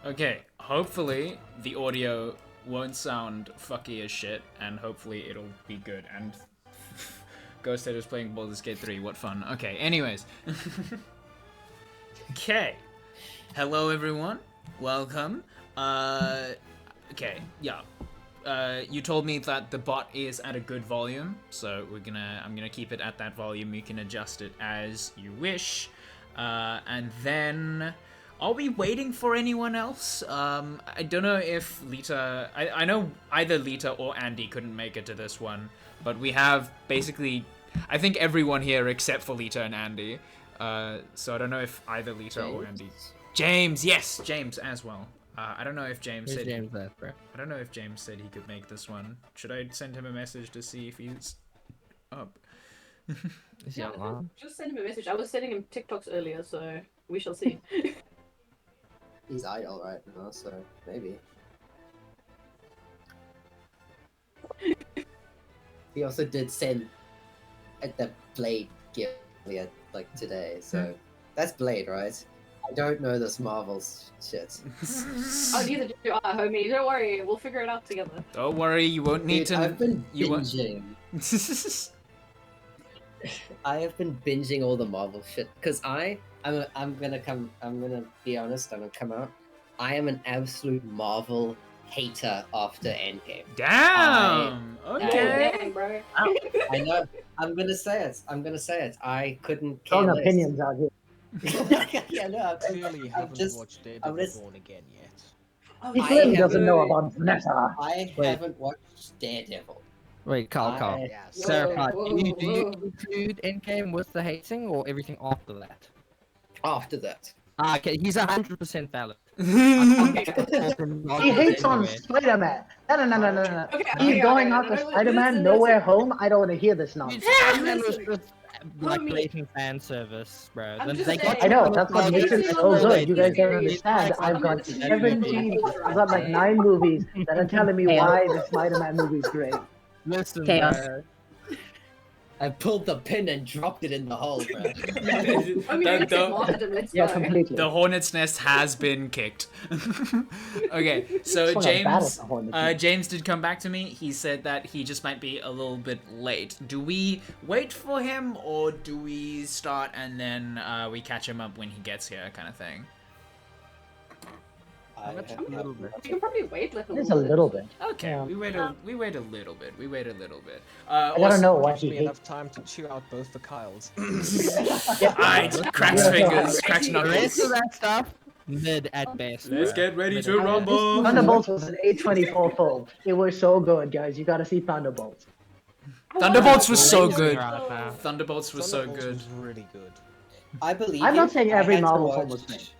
Okay, hopefully the audio won't sound fucky as shit, and hopefully it'll be good. And Ghost Head is playing Baldur's Gate 3, what fun. Okay, anyways. Okay. Hello everyone, welcome. Okay, yeah. You told me that the bot is at a good volume, so I'm gonna keep it at that volume. You can adjust it as you wish. And then I'll be waiting for anyone else. I don't know if Lita... I know either Lita or Andy couldn't make it to this one, but we have basically, I think everyone here except for Lita and Andy. So I don't know if either Lita or Andy... James, yes, James as well. I don't know if James said... James left, bro? I don't know if James said he could make this one. Should I send him a message to see if he's up? Is he online? Just send him a message. I was sending him TikToks earlier, so we shall see. He's idle right now, so maybe. He also did send the Blade gift like today, so that's Blade, right? I don't know this Marvel's shit. Oh, neither do I, homie. Don't worry, we'll figure it out together. Don't worry, you won't need to. I've been you won't. binging. I have been binging all the Marvel shit because I'm gonna be honest. I'm gonna come out. I am an absolute Marvel hater after Endgame. Damn. Okay. Dang, bro. I know. I'm gonna say it. I couldn't care Strong less. opinions out here. Yeah, no, Clearly haven't watched Daredevil Born Again yet. Oh, He I clearly doesn't haven't- know about Vanessa. I Wait. haven't watched Daredevil. Wait, Carl. Yes. Clarify. Whoa, Do you whoa. include Endgame with the hating or everything after that? After that, Ah, okay, he's 100% valid. He hates on Spider-Man. No. Okay, He's going after Spider-Man, Nowhere Home. I don't want to hear this nonsense. Spider-Man was just like Homie. blatant fan service, bro. I'm Then just they got saying. I know, that's what makes it so good. You guys don't It's understand. like I've got 17 I've got like 9 movies that are telling me why the Spider-Man movie is great. Listen, Chaos. bro. I pulled the pin and dropped it in the hole, bro. I mean, The- let's get Martin, let's Yeah, go. completely. The hornet's nest has been kicked. Okay, so Just wanna battle James, the hornet's nest. James did come back to me. He said that he just might be a little bit late. Do we wait for him, or do we start and then we catch him up when he gets here, kind of thing? I have A little bit. We can probably wait like Just a little bit. Okay, Yeah. we wait a little bit. I gotta know why Gives he me hates. enough time to chew out both the Kyles. Alright, cracks Yeah. fingers, cracks The rest knuckles. of that stuff, mid at best. Let's bro. get ready Mid to at best. rumble. Thunderbolts was an A24 film. It was so good, guys. You gotta see Thunderbolts. Thunderbolts was so Lazy good. right now. Thunderbolts was so Thunderbolts good. was really good. I believe. I'm not you. saying I every had to Marvel film watch- was great.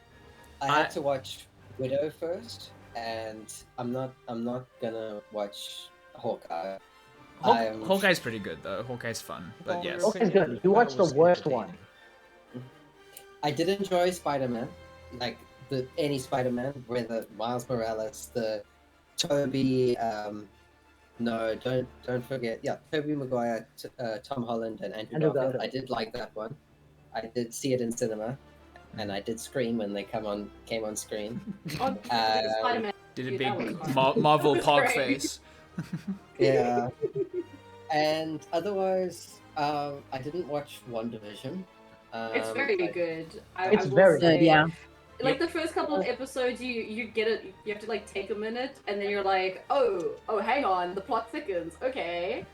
I had to watch Widow first, and I'm not gonna watch Hawkeye. I'm- Hawkeye's pretty good though. Hawkeye's fun, but yes. Hawkeye's good. You watched the worst one. I did enjoy Spider-Man, like any Spider-Man, whether Miles Morales, the Toby, no, don't forget, yeah, Toby Maguire, Tom Holland, and Andrew Andrew Garfield. Garfield. I did like that one. I did see it in cinema, and I did scream when they came on screen. Oh, Spider-Man. Did a Dude, big that was- Marvel that was pog great. face. Yeah. And otherwise, I didn't watch WandaVision. It's very good. It's I will very say, Good, yeah. Like the first couple of episodes, you get it. You have to like take a minute, and then you're like, oh, hang on, the plot thickens. Okay.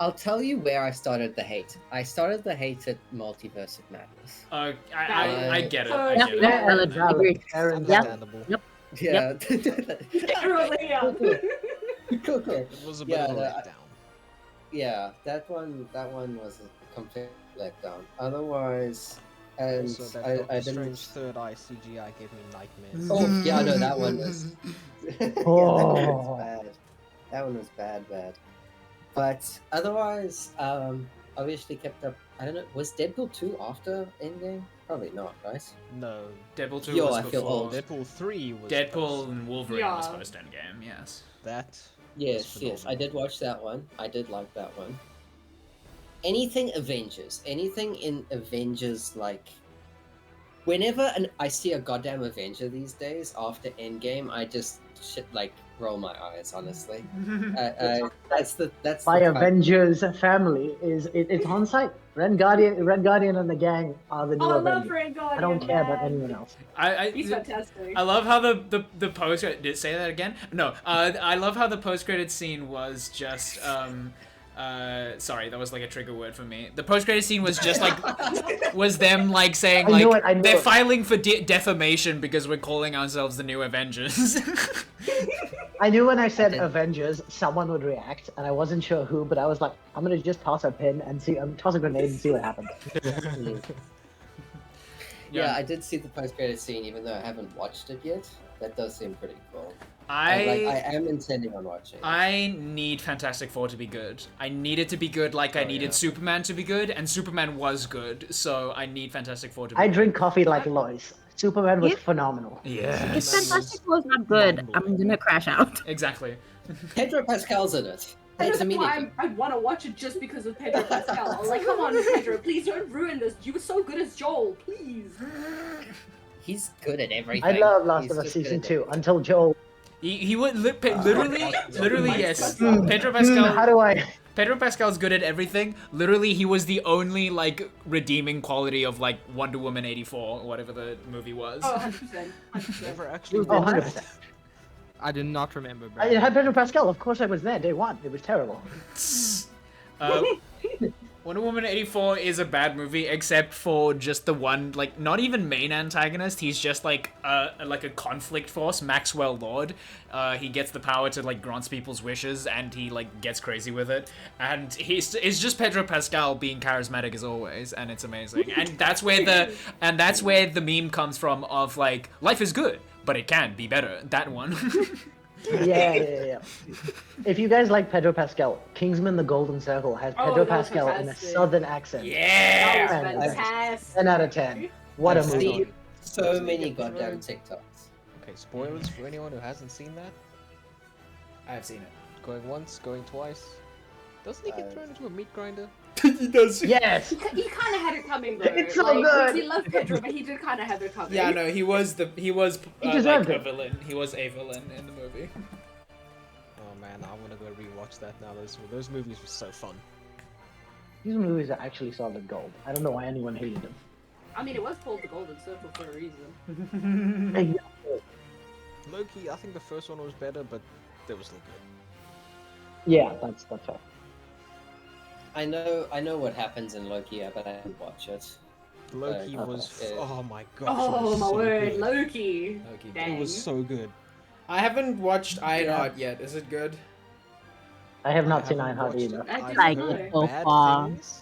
I'll tell you where I started the hate. I started the hate at Multiverse of Madness. I get it. So- I get it. Yeah, Aaron, agree. Aaron, Yep. Understandable. Yeah. Everyone's like, yeah. Cool. It was a bit Yeah, of a no, letdown. Yeah, that one was a complete letdown. Otherwise, and Also, that I Doctor didn't. Strange third eye CGI gave me nightmares. Oh yeah, no, that one was. Yeah, that one was Oh. bad. That one was bad. But otherwise, obviously kept up. I don't know. Was Deadpool 2 after Endgame? Probably not, right? No. Deadpool 2 Yo, was I feel before. old. Deadpool 3 was Deadpool and Wolverine was Yeah. post Endgame. Yes. That. Yes, was yes, I phenomenal. did watch that one. I did like that one. Anything Avengers, anything in Avengers, like whenever I see a goddamn Avenger these days after Endgame, I just roll my eyes. Honestly, that's My the type- Avengers family it's on site. Red Guardian, and the gang are the new Oh, I love Avengers. Red Guardian. I don't care about man. anyone else. He's fantastic. I love how the post did it say that again? No, I love how the post credit scene was just sorry, that was like a trigger word for me. The post credit scene was just like was them like saying I knew like it, they're filing for defamation because we're calling ourselves the new Avengers. I knew when I said Avengers, someone would react, and I wasn't sure who, but I was like, I'm gonna just toss a pin and see, toss a grenade and see what happens. Yeah, I did see the post-credit scene, even though I haven't watched it yet. That does seem pretty cool. I am intending on watching it. I need Fantastic Four to be good. I need it to be good like I needed Superman to be good, and Superman was good, so I need Fantastic Four to be I good. drink coffee like Lois. Superman was phenomenal. Yeah. If Fantastic Four's not good, I'm gonna crash out. Exactly. Pedro Pascal's in it. It's immediately. I want to watch it just because of Pedro Pascal. I'm like, come on, Pedro, please don't ruin this. You were so good as Joel, please. He's good at everything. I love Last He's of Us just good season at 2 until Joel. He would literally yes. Pedro How Pascal. do I? Pedro Pascal's good at everything. Literally, he was the only like redeeming quality of like Wonder Woman 84, whatever the movie was. Oh, 100%. 100%. Never actually. Oh, watched 100%. it. I do not remember, bro. It had Pedro Pascal. Of course, I was there day one. It was terrible. Wonder Woman 84 is a bad movie, except for just the one, like, not even main antagonist. He's just like a conflict force, Maxwell Lord. He gets the power to like grant people's wishes, and he like gets crazy with it. And it's just Pedro Pascal being charismatic as always, and it's amazing. And that's where the meme comes from of like life is good, but it can be better. That one. Yeah. If you guys like Pedro Pascal, Kingsman: The Golden Circle has Oh, Pedro that was Pascal in a fantastic. southern accent. Yeah. That was And- fantastic. 10 out of 10. What a I've movie. seen so many goddamn TikToks. Okay, spoilers for anyone who hasn't seen that. I've seen it. Going once, going twice. Doesn't he get thrown into a meat grinder? He does. Yes. He kind of had it coming though. It's so like, good. We love Pedro, but he did kind of have it coming. Yeah, no, he was He like deserved a it. villain. He was a villain in the movie. Oh man, I want to go rewatch that now. Those movies were so fun. These movies are actually solid gold. I don't know why anyone hated them. I mean, it was called the Golden Circle for a reason. Loki, I think the first one was better, but they were still good. Yeah, that's fair. I know what happens in Loki, but I didn't watch it. Loki okay. was. Oh my gosh. it Oh was my so word, good. Loki. Loki. Dang. It was so good. I haven't watched Ironheart yet. Is it good? I have not I seen haven't Ironheart watched either. it. I I've did like not heard know. so bad far. things,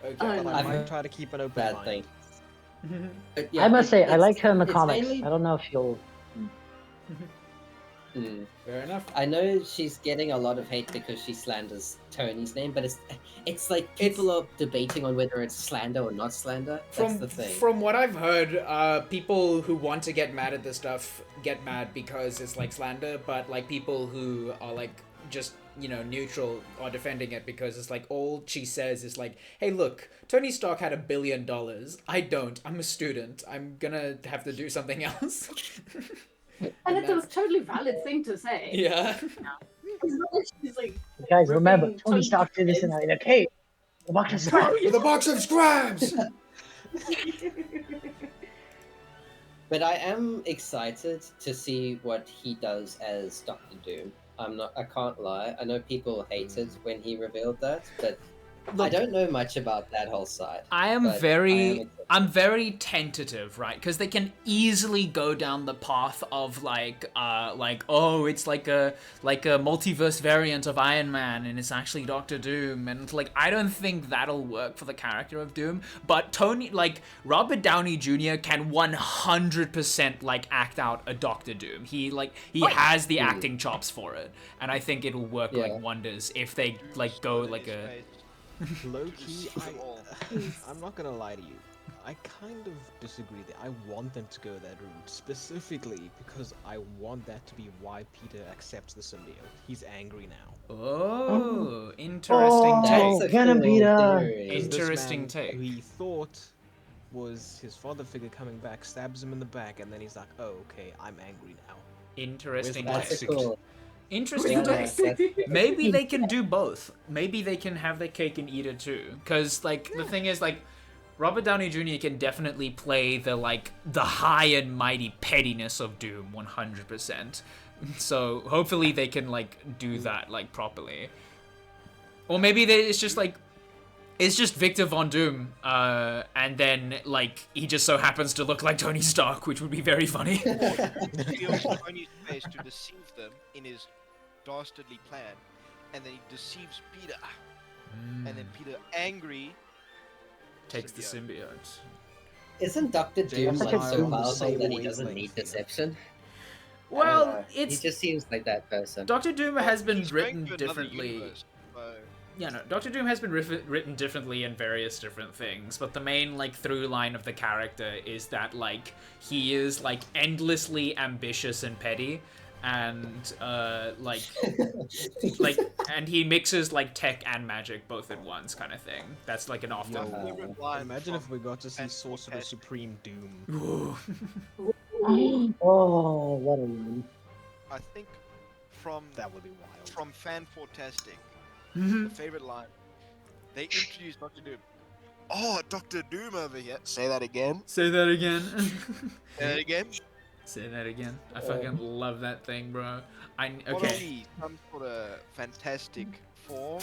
Okay. Oh, but no. I I've might heard try to keep an open Bad mind. thing. Mm-hmm. But yeah, I must say, I it's- like her in the it's comics. mainly- I don't know if you'll. Fair enough. I know she's getting a lot of hate because she slanders Tony's name, but it's like people are debating on whether it's slander or not slander. That's the thing. From what I've heard, people who want to get mad at this stuff get mad because it's like slander, but like people who are like just neutral are defending it because it's like all she says is like, hey look, Tony Stark had $1 billion. I don't. I'm a student. I'm gonna have to do something else. And it's a totally valid thing to say. Yeah. She's like, Guys, remember, ripping Tony Stark did this in a cave. The box of scraps. With a box of scraps. But I am excited to see what he does as Doctor Doom. I can't lie. I know people hated when he revealed that, but I Look, don't know much about that whole side. I am but very, excited. I'm very tentative, right? Because they can easily go down the path of like, oh, it's like a multiverse variant of Iron Man, and it's actually Doctor Doom, and like, I don't think that'll work for the character of Doom. But Robert Downey Jr. can 100% like act out a Doctor Doom. He has the acting chops for it, and I think it'll work Yeah. like wonders if they like go like a. Low-key, I'm not gonna lie to you. I kind of disagree there. I want them to go that route, specifically because I want that to be why Peter accepts the symbiote. He's angry now. Oh, interesting Oh, take. That's a Venom cool Peter. theory. Because this Interesting man take. who he thought was his father figure coming back, stabs him in the back, and then he's like, "Oh, okay, I'm angry now." Interesting Where's take. That's cool. Interesting Yeah, take. that's- Maybe they can do both. Maybe they can have their cake and eat it too. Because, like, the thing is, like, Robert Downey Jr. can definitely play the high and mighty pettiness of Doom 100%. So hopefully they can, like, do that, like, properly. Or maybe it's just, like, it's just Victor Von Doom, and then, like, he just so happens to look like Tony Stark, which would be very funny. Steals Tony's face to deceive them in his dastardly plan, and then he deceives Peter, and then Peter, angry, Takes the symbiote. Isn't Doctor Doom James like so Gunn powerful same that he wavelength, doesn't need yeah. deception? I don't Well, know. He it's just seems like that person. Doctor Doom has been he's going written to another differently. universe, so- Yeah, no, Doctor Doom has been written differently in various different things, but the main, like, through line of the character is that, like, he is, like, endlessly ambitious and petty, and, like, and he mixes, like, tech and magic both at once, kind of thing. That's, like, an often... My favorite line Imagine if from we got to see and Sorcerer Fantastic. Supreme Doom. Ooh. Oh, what a one. I think from That would be wild. from Fan Fantastic, Mhm. the favorite line, they introduced Doctor Doom. Oh, Doctor Doom over here. Say that again. Say that again. Say that again. Say that again. I fucking love that thing, bro. What are Okay. we? Some sort of Fantastic Four?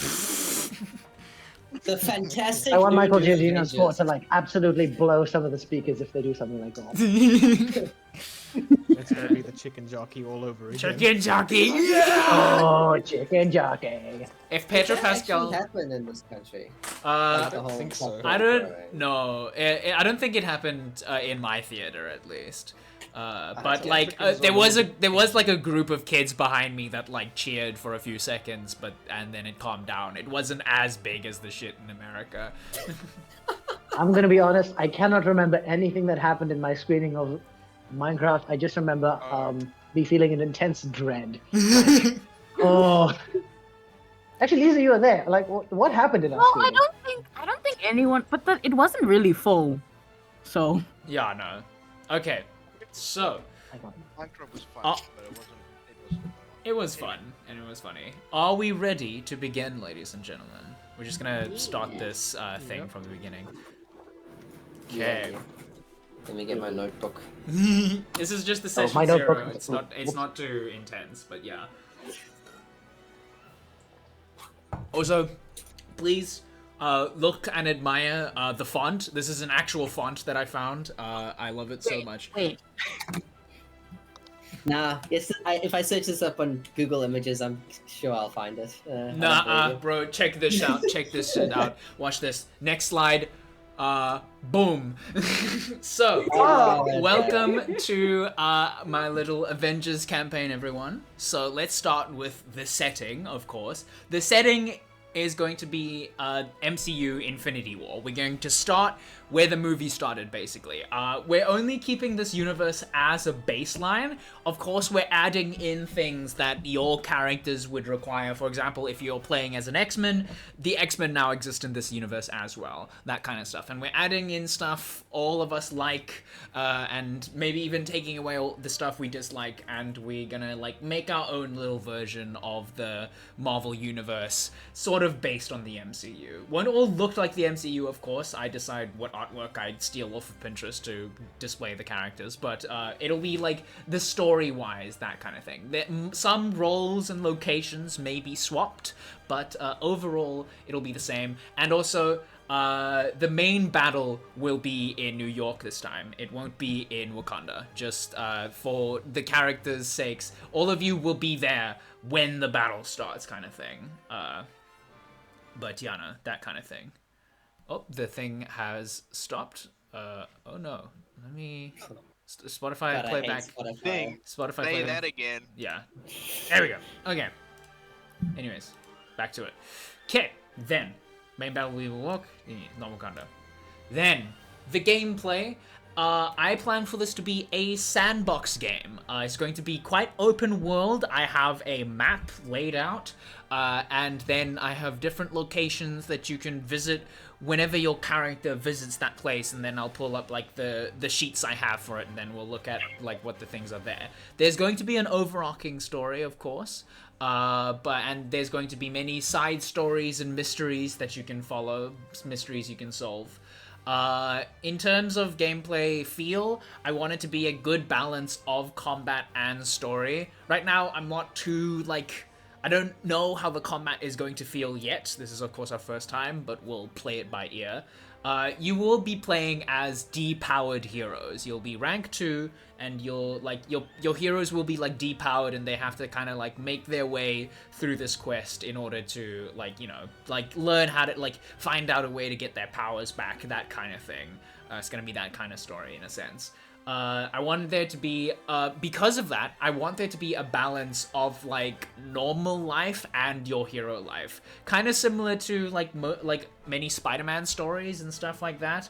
The fantastic. I want new Michael Doom Giacchino's Avengers. sport to like absolutely blow some of the speakers if they do something like that. It's gonna be the chicken jockey all over again. Chicken jockey. Yeah! Oh, chicken jockey. If Does Pedro that Pascal, actually happen in this country? uh, Like the whole think so. popcorn I don't throwing? know. I don't think it happened in my theater, at least. But see. like, Africans there was like a group of kids behind me that like cheered for a few seconds, and then it calmed down. It wasn't as big as the shit in America. I'm gonna be honest. I cannot remember anything that happened in my screening of Minecraft. I just remember me feeling an intense dread. Oh. Actually, Lisa, you were there. Like, what happened in our Well, screening? I don't think anyone, but it wasn't really full. So Yeah, no. Okay, so Hang on. Minecraft was fun, Oh. but it wasn't. It was. it was fun and it was funny. Are we ready to begin, ladies and gentlemen? We're just gonna start this thing from the beginning. Okay. Yeah. Let me get my notebook. This is just the Oh, session my 0. notebook. It's not too intense, but yeah. Also, please look and admire the font. This is an actual font that I found. I love it so much. wait, Nah, if I search this up on Google Images, I'm sure I'll find it. I don't Nah, believe bro, check this out. Check this shit out. Watch this. Next slide. Boom. So, Oh, welcome to my little Avengers campaign, everyone. So let's start with the setting, of course. The setting is going to be MCU Infinity War. We're going to start where the movie started, basically. We're only keeping this universe as a baseline. Of course, we're adding in things that your characters would require. For example, if you're playing as an X-Men, the X-Men now exist in this universe as well. That kind of stuff. And we're adding in stuff all of us like, and maybe even taking away all the stuff we dislike, and we're gonna like make our own little version of the Marvel universe, sort of based on the MCU. Won't all look like the MCU, of course. I decide what artwork I'd steal off of Pinterest to display the characters, but it'll be like the story-wise, that kind of thing. Some roles and locations may be swapped, but overall it'll be the same. And also, the main battle will be in New York this time. It won't be in Wakanda. Just for the characters' sakes, all of you will be there when the battle starts, kind of thing. But Yana, that kind of thing. Oh, the thing has stopped. Oh no. Let me... Spotify God, I play hate back. Spotify. Thing. Spotify Say play that back. again. Yeah. There we go. Okay. Anyways, back to it. Okay, then. Main battle we will walk. Not Wakanda. Then, the gameplay. I plan for this to be a sandbox game. It's going to be quite open world. I have a map laid out, and then I have different locations that you can visit whenever your character visits that place, and then I'll pull up like the sheets I have for it, and then we'll look at like what the things are there. There's going to be an overarching story, of course, and there's going to be many side stories and mysteries that you can follow, mysteries you can solve. In terms of gameplay feel, I want it to be a good balance of combat and story. Right now, I'm not too, like, I don't know how the combat is going to feel yet. This is, of course, our first time, but we'll play it by ear. You will be playing as depowered heroes. You'll be rank 2, and you'll, like, your heroes will be, like, depowered, and they have to kind of, like, make their way through this quest in order to, like, you know, like, learn how to, like, find out a way to get their powers back, that kind of thing. It's gonna be that kind of story, in a sense. I want there to be, because of that, I want there to be a balance of, like, normal life and your hero life. Kind of similar to, like, many Spider-Man stories and stuff like that.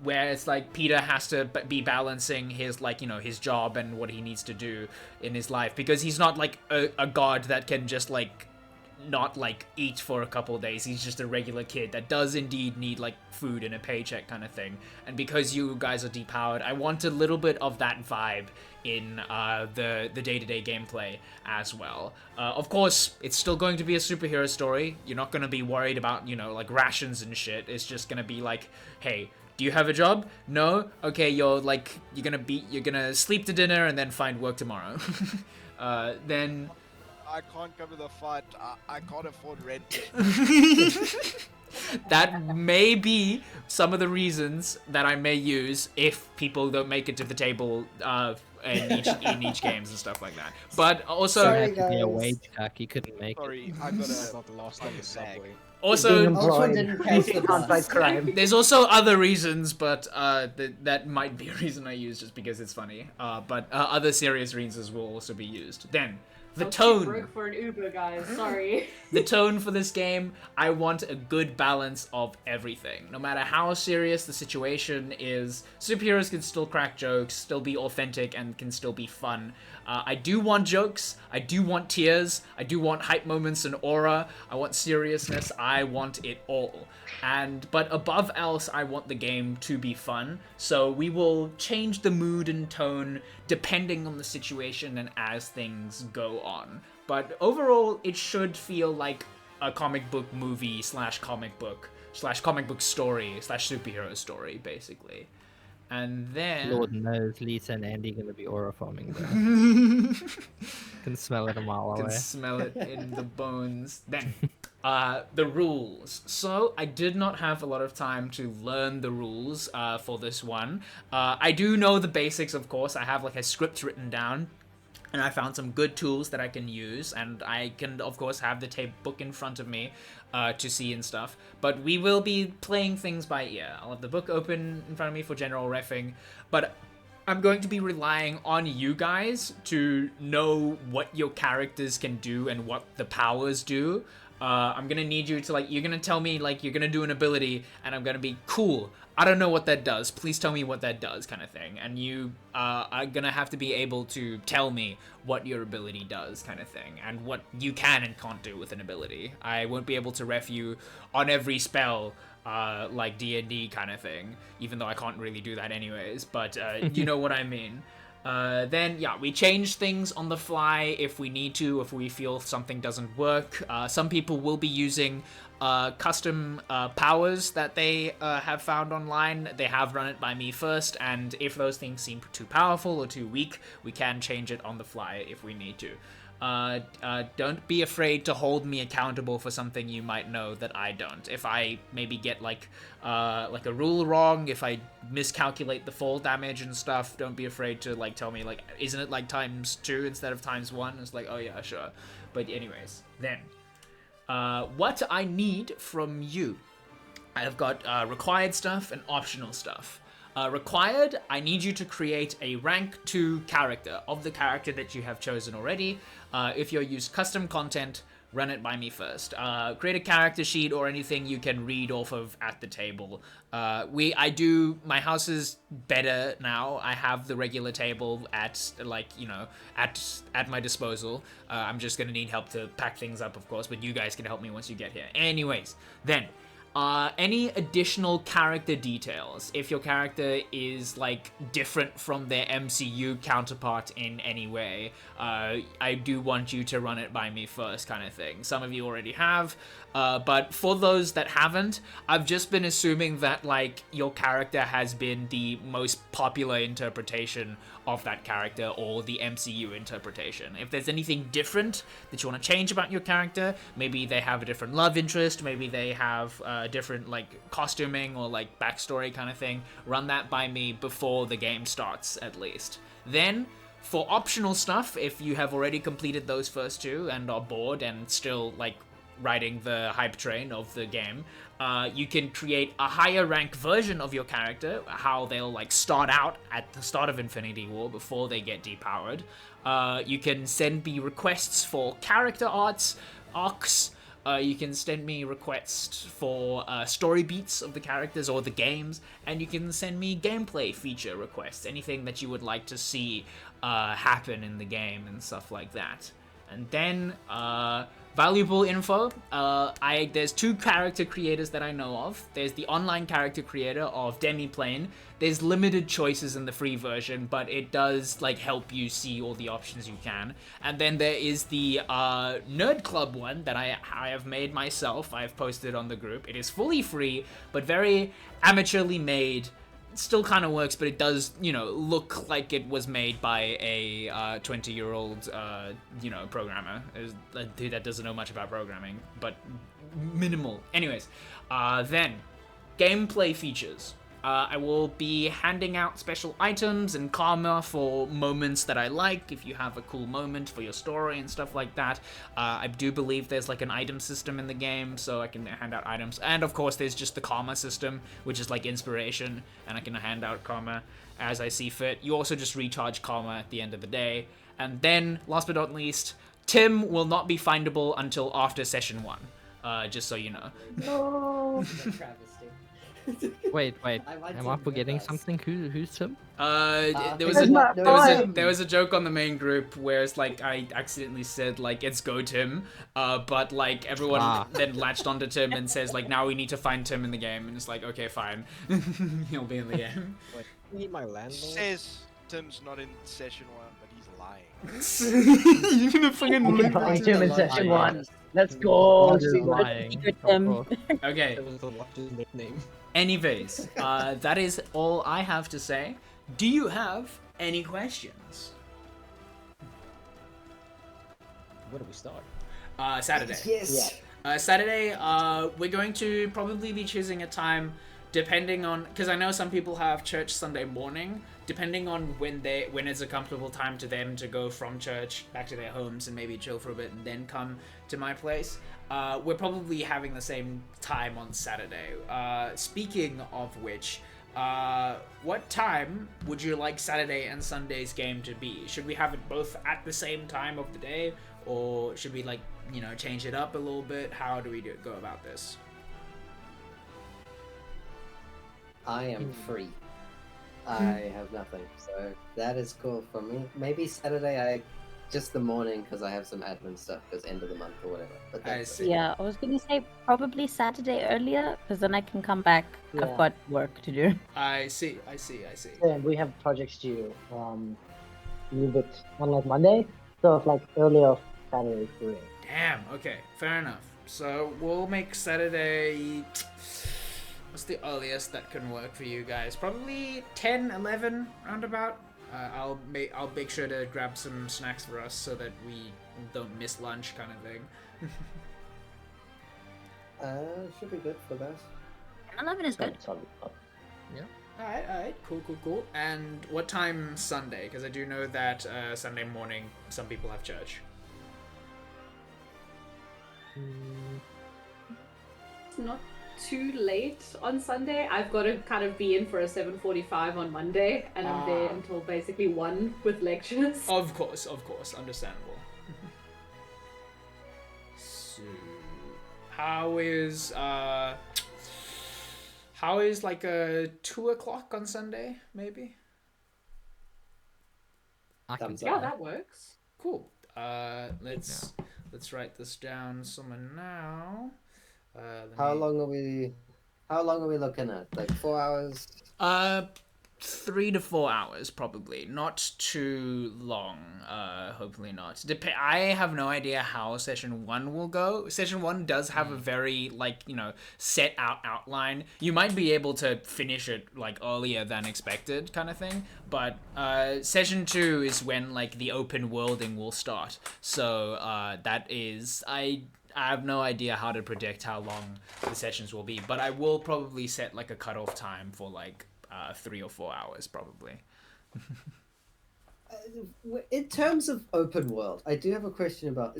Where it's like Peter has to be balancing his, like, you know, his job and what he needs to do in his life. Because he's not, like, a god that can just, like, not, like, eat for a couple of days. He's just a regular kid that does indeed need, like, food and a paycheck kind of thing. And because you guys are depowered, I want a little bit of that vibe in the day-to-day gameplay as well. Of course, it's still going to be a superhero story. You're not going to be worried about, you know, like, rations and shit. It's just going to be like, hey, do you have a job? No? Okay, you're gonna sleep to dinner and then find work tomorrow. Then... I can't come to the fight. I can't afford rent. That may be some of the reasons that I may use if people don't make it to the table in each games and stuff like that. But also, Sorry, Had to be a guys. wage hack. He couldn't make it. Sorry, I got Got lost on the subway. also Being Ultron employed. didn't catch the Can't fight bus. crime. there's also other reasons, but that might be a reason I use just because it's funny. But other serious reasons will also be used. Then. The I'm too tone. broke for an Uber, guys. Sorry. The tone for this game, I want a good balance of everything. No matter how serious the situation is, superheroes can still crack jokes, still be authentic, and can still be fun. I do want jokes, I do want tears, I do want hype moments and aura, I want seriousness, I want it all. But above else, I want the game to be fun, so we will change the mood and tone depending on the situation and as things go on. But overall, it should feel like a comic book movie / comic book story / superhero story, basically. And then... Lord knows Lisa and Andy gonna be aura farming there. Can smell it a mile Can away. smell it in the bones. Then, the rules. So, I did not have a lot of time to learn the rules for this one. I do know the basics, of course. I have, like, a script written down. And I found some good tools that I can use, and I can, of course, have the tape book in front of me to see and stuff. But we will be playing things by ear. I'll have the book open in front of me for general reffing, but I'm going to be relying on you guys to know what your characters can do and what the powers do. I'm gonna need you to, like, you're gonna tell me, like, you're gonna do an ability, and I'm gonna be, cool, I don't know what that does, please tell me what that does, kind of thing. And you are gonna have to be able to tell me what your ability does, kind of thing, and what you can and can't do with an ability. I won't be able to ref you on every spell, like D&D kind of thing, even though I can't really do that anyways, but you know what I mean. Then, yeah, we change things on the fly if we need to, if we feel something doesn't work. Some people will be using custom powers that they have found online. They have run it by me first, and if those things seem too powerful or too weak, we can change it on the fly if we need to. Don't be afraid to hold me accountable for something you might know that I don't. If I maybe get like a rule wrong, if I miscalculate the fall damage and stuff, don't be afraid to like tell me, like, isn't it like ×2 instead of ×1? It's like, oh yeah, sure. But anyways, then what I need from you, I have got required stuff and optional stuff. Required, I need you to create a rank 2 character of the character that you have chosen already. If you use custom content, run it by me first. Create a character sheet or anything you can read off of at the table. My house is better now. I have the regular table at my disposal. I'm just gonna need help to pack things up, of course, but you guys can help me once you get here. Anyways, then. Any additional character details, if your character is like different from their MCU counterpart in any way, I do want you to run it by me first, kind of thing. Some of you already have, but for those that haven't, I've just been assuming that like your character has been the most popular interpretation of that character or the MCU interpretation. If there's anything different that you want to change about your character, maybe they have a different love interest, maybe they have different like costuming or like backstory kind of thing, run that by me before the game starts at least. Then for optional stuff, if you have already completed those first two and are bored and still like riding the hype train of the game, you can create a higher rank version of your character, how they'll like start out at the start of Infinity War before they get depowered. You can send me requests for character arcs. You can send me requests for story beats of the characters or the games, and you can send me gameplay feature requests, anything that you would like to see happen in the game and stuff like that. And then valuable info. There's two character creators that I know of. There's the online character creator of Demiplane. There's limited choices in the free version, but it does like help you see all the options you can. And then there is the Nerd Club one that I have made myself. I've posted on the group. It is fully free, but very amateurly made. Still kind of works, but it does, look like it was made by a 20-year-old, programmer. A dude that doesn't know much about programming, but minimal. Anyways, then gameplay features. I will be handing out special items and karma for moments that I like, if you have a cool moment for your story and stuff like that. I do believe there's like an item system in the game, so I can hand out items. And of course there's just the karma system, which is like inspiration, and I can hand out karma as I see fit. You also just recharge karma at the end of the day. And then, last but not least, Tim will not be findable until after session 1, just so you know. No. Wait, am I forgetting something? Who's Tim? There was a joke on the main group where it's like I accidentally said like it's Go Tim, but like everyone then latched onto Tim and says like now we need to find Tim in the game, and it's like okay fine, he'll be in the game. Wait, you need my landlord? Says Tim's not in session 1, but he's lying. You're gonna fucking We can find Tim in session 1. Let's go. Lying. Okay. That was the largest nickname. Anyways, that is all I have to say. Do you have any questions? Where do we start? Saturday. Yes. Saturday, we're going to probably be choosing a time depending on, because I know some people have church Sunday morning, depending on when it's a comfortable time to them to go from church back to their homes and maybe chill for a bit and then come to my place. We're probably having the same time on Saturday. Speaking of which, what time would you like Saturday and Sunday's game to be? Should we have it both at the same time of the day, or should we change it up a little bit? How do we go about this? I am free. I have nothing, so that is cool for me. Maybe Saturday, just the morning, because I have some admin stuff, because end of the month or whatever. But I that's see. it. Yeah, I was gonna say probably Saturday earlier, because then I can come back. Yeah. I've got work to do. I see. And we have projects due a little bit on like Monday, so if like earlier Saturday is great. Damn, okay, fair enough. So we'll make Saturday... What's the earliest that can work for you guys? Probably 10, 11, roundabout. I'll make sure to grab some snacks for us so that we don't miss lunch, kind of thing. Should be good for that. 11 is good. Solid. Alright, cool. And what time Sunday? Because I do know that Sunday morning some people have church. It's not too late on Sunday. I've got to kind of be in for a 7:45 on Monday, and I'm there until basically 1 with lectures. Of course, understandable. So, how is like a 2 o'clock on Sunday, maybe? I can Thumbs do Yeah, up. that. that works. Cool. Let's write this down somewhere now. Let How me- long are we? How long are we looking at? Like 4 hours? 3 to 4 hours probably, not too long. Hopefully not. I have no idea how session 1 will go. Session 1 does have a very set outline. You might be able to finish it like earlier than expected, kind of thing. But session 2 is when like the open worlding will start. So that is I have no idea how to predict how long the sessions will be, but I will probably set like a cutoff time for like 3 or 4 hours probably. In terms of open world, I do have a question about.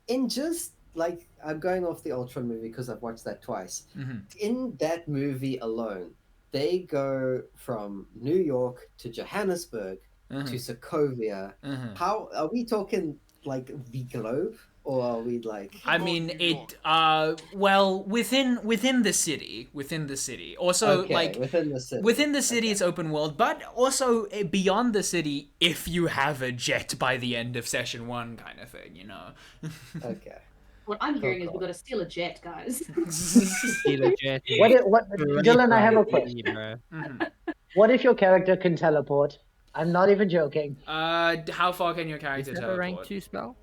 In just like I'm going off the Ultron movie because I've watched that twice. Mm-hmm. In that movie alone, they go from New York to Johannesburg to Sokovia. Mm-hmm. How are we talking? Like the globe, or are we like? I Oh, mean, New it. York. Well, within the city. Also, Okay, like within the city. within the city, Okay. it's open world, but also beyond the city, if you have a jet by the end of session 1, kind of thing, you know. Okay. What I'm hearing is cool. we've got to steal a jet, guys. Steal a jet. What, Dylan, I have a question. Bro. What if your character can teleport? I'm not even joking. How far can your Is character that a teleport? rank 2 spell?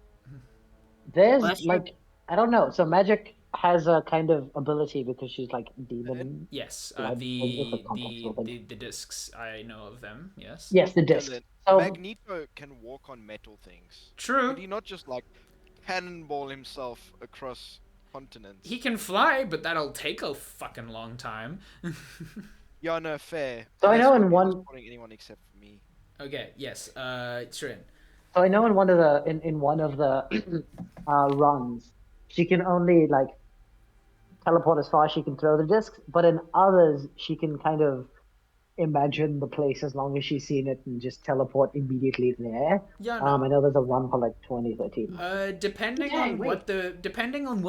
There's That's true. like, I don't know. So magic has a kind of ability because she's like demon. Yes, Blood, it's a contextual thing. the discs. I know of them. Yes. Yes, the disc. Dylan, So Magneto can walk on metal things. True. Could he not just like cannonball himself across continents? He can fly, but that'll take a fucking long time. Yeah, no, fair. So I That's know in not one- transporting anyone except for me. Okay. Yes. Trin. So I know in one of the in one of the runs, she can only like teleport as far as she can throw the discs, but in others she can kind of imagine the place as long as she's seen it and just teleport immediately there. Yeah. No. I know there's a run for like 2013. Depending Dang, on wait. what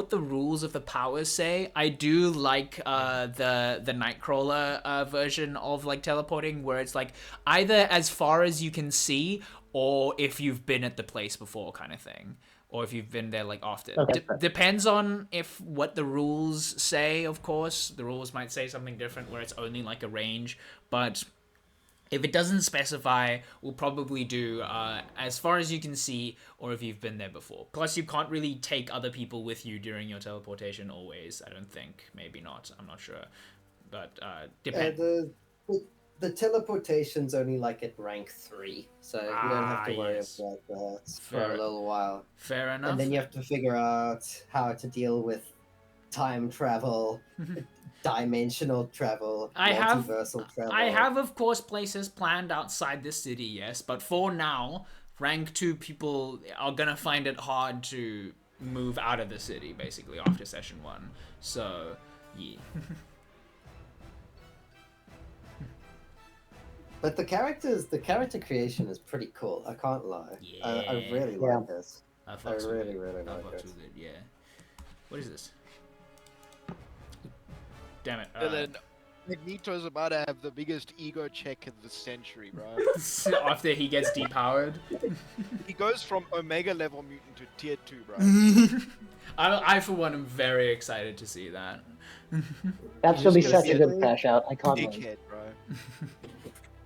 the rules of the powers say, I do like the Nightcrawler version of like teleporting, where it's like either as far as you can see, or if you've been at the place before, kind of thing, or if you've been there like often. Okay. Depends on what the rules say. Of course, the rules might say something different, where it's only like a range, but if it doesn't specify, we'll probably do as far as you can see, or if you've been there before. Plus, you can't really take other people with you during your teleportation always, I don't think. Maybe not, I'm not sure. But depends. The teleportation's only like at rank 3, so you don't have to worry yes. about that for Fair- a little while. Fair enough. And then you have to figure out how to deal with time travel, dimensional travel, multiversal travel. I have, of course, places planned outside the city, yes, but for now, rank 2 people are gonna find it hard to move out of the city, basically, after session 1. So, yeah. But the character creation is pretty cool. I can't lie. I really Yeah. like this. I I really, really I like fucks it. with it, yeah. What is this? Damn it. Dylan, Magneto's about to have the biggest ego check of the century, bro. After he gets depowered. He goes from Omega level mutant to tier 2, bro. I, for one, am very excited to see that. That's gonna be just gonna such a be good a crash out. I can't wait. Dickhead, bro.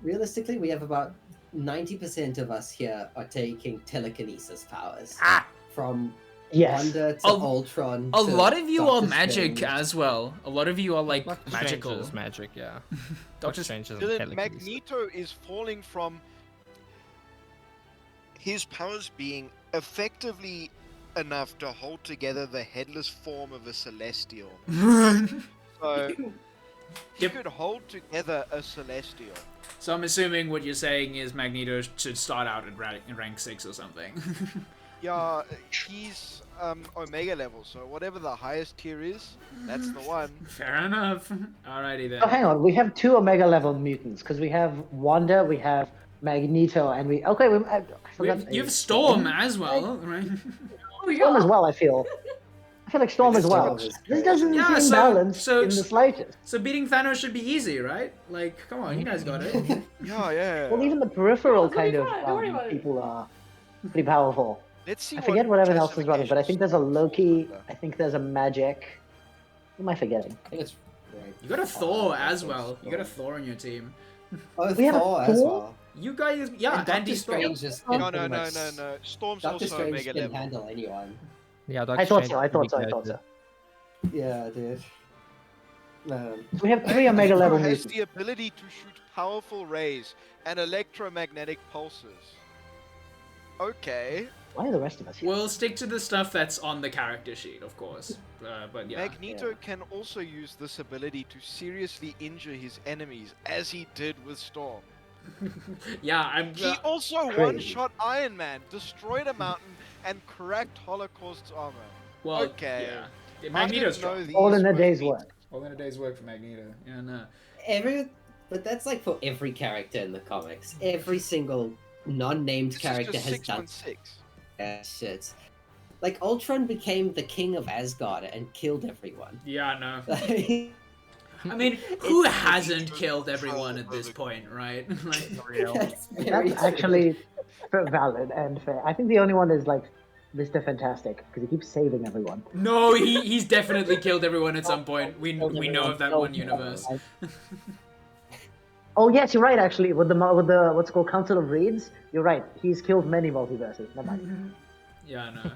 Realistically, we have about 90% of us here are taking telekinesis powers. Ah! From Yes. Wonder to A- Ultron. A to lot of you are Doctor magic Strange. as well. A lot of you are like Doctor magical. Strange is magic, yeah. Doctor Doctor Strange is Dylan, telekinesis. Magneto is falling from his powers being effectively enough to hold together the headless form of a celestial. So he Yep. could hold together a celestial. So I'm assuming what you're saying is Magneto should start out at rank 6 or something. Yeah, he's Omega level, so whatever the highest tier is, that's the one. Fair enough. Alrighty then. Oh, hang on. We have 2 Omega level mutants because we have Wanda, we have Magneto, and we okay. I forgot. You have Storm as well, right? Oh Storm as yeah. well. I feel like Storm as well. Storm is This great. doesn't Yeah, seem so- balanced so- in the slightest. So beating Thanos should be easy, right? Like, come on, you guys got it. Yeah, yeah. Well, even the peripheral It's gonna kind be of fine, don't worry about it. people are pretty powerful. Let's see. I forget what everyone else is classification running, but I think there's a Storm Loki. falls under. I think there's a Magic. What am I forgetting? I think it's right. You got a Thor as well. You got a Thor on your team. Oh, We have a Thor as Thor? well. You guys, yeah, And Doctor Andy Storm. Strange just Oh, can No, pretty no, no, much- no, no. Storm's Doctor also Strange mega can level. handle anyone. Yeah, I thought so. I thought Strange so. would be good. Yeah, dude. Man. We have 3 Omega level Magneto has mutants. the ability to shoot powerful rays and electromagnetic pulses. Okay. Why are the rest of us here? We'll stick to the stuff that's on the character sheet, of course. But yeah. Magneto Yeah. can also use this ability to seriously injure his enemies, as he did with Storm. Yeah, I'm. He also Crazy. one-shot Iron Man, destroyed a mountain, and cracked Holocaust's armor. well, okay. Yeah. I Magneto's didn't know strong. these All in a were day's feats. work. All in a day's work for Magneto. Yeah, no. But that's like for every character in the comics. Every single non-named This character is just has done 616. that shit. Like Ultron became the king of Asgard and killed everyone. Yeah, no. Like, I mean, who It's- hasn't killed everyone at this point, right? Like, that's very That's true. actually valid and fair. I think the only one is like Mr. Fantastic because he keeps saving everyone. no, he's definitely killed everyone at some point. We know of that one universe. Oh yes, you're right. Actually, with the what's it called Council of Reeds, you're right. He's killed many multiverses. Never mind. Yeah, no.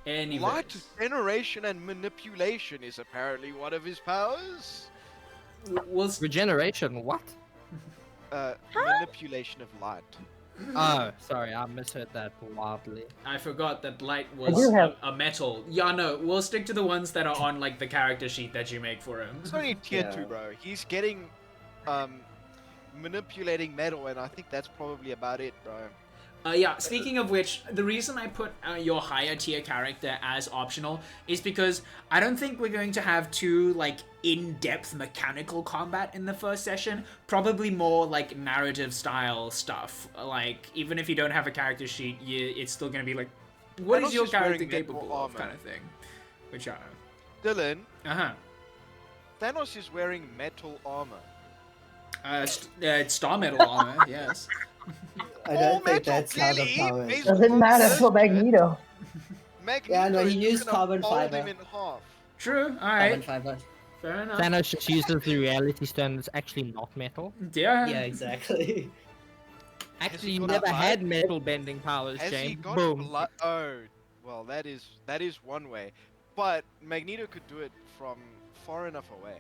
Anyways. Light generation and manipulation is apparently one of his powers. We'll Regeneration, what? Manipulation of light. Oh, sorry, I misheard that wildly. I forgot that light do was have- a metal. Yeah, no, we'll stick to the ones that are on like the character sheet that you make for him. It's only tier Yeah. 2, bro. He's getting manipulating metal, and I think that's probably about it, bro. Yeah, speaking of which, the reason I put your higher tier character as optional is because I don't think we're going to have too, like, in-depth mechanical combat in the first session. Probably more, like, narrative style stuff. Like, even if you don't have a character sheet, it's still going to be like, what Thanos is your is wearing character metal capable of, armor. kind of thing. Which I know. Dylan, Uh-huh. Thanos is wearing metal armor. It's Star Metal armor, yes. I All don't think metal, that's how the clearly, power based is. Doesn't on matter this, for man. Magneto. Magneto Yeah, no, he is used gonna carbon fold fiber. him in half. True, Carbon alright. fiber. Fair enough. Thanos just uses the reality stone that's actually not metal. Yeah. Yeah, exactly. Actually, he you got never blood? had metal bending powers, Has he James. got Boom. blood? Oh, well, that is one way. But Magneto could do it from far enough away.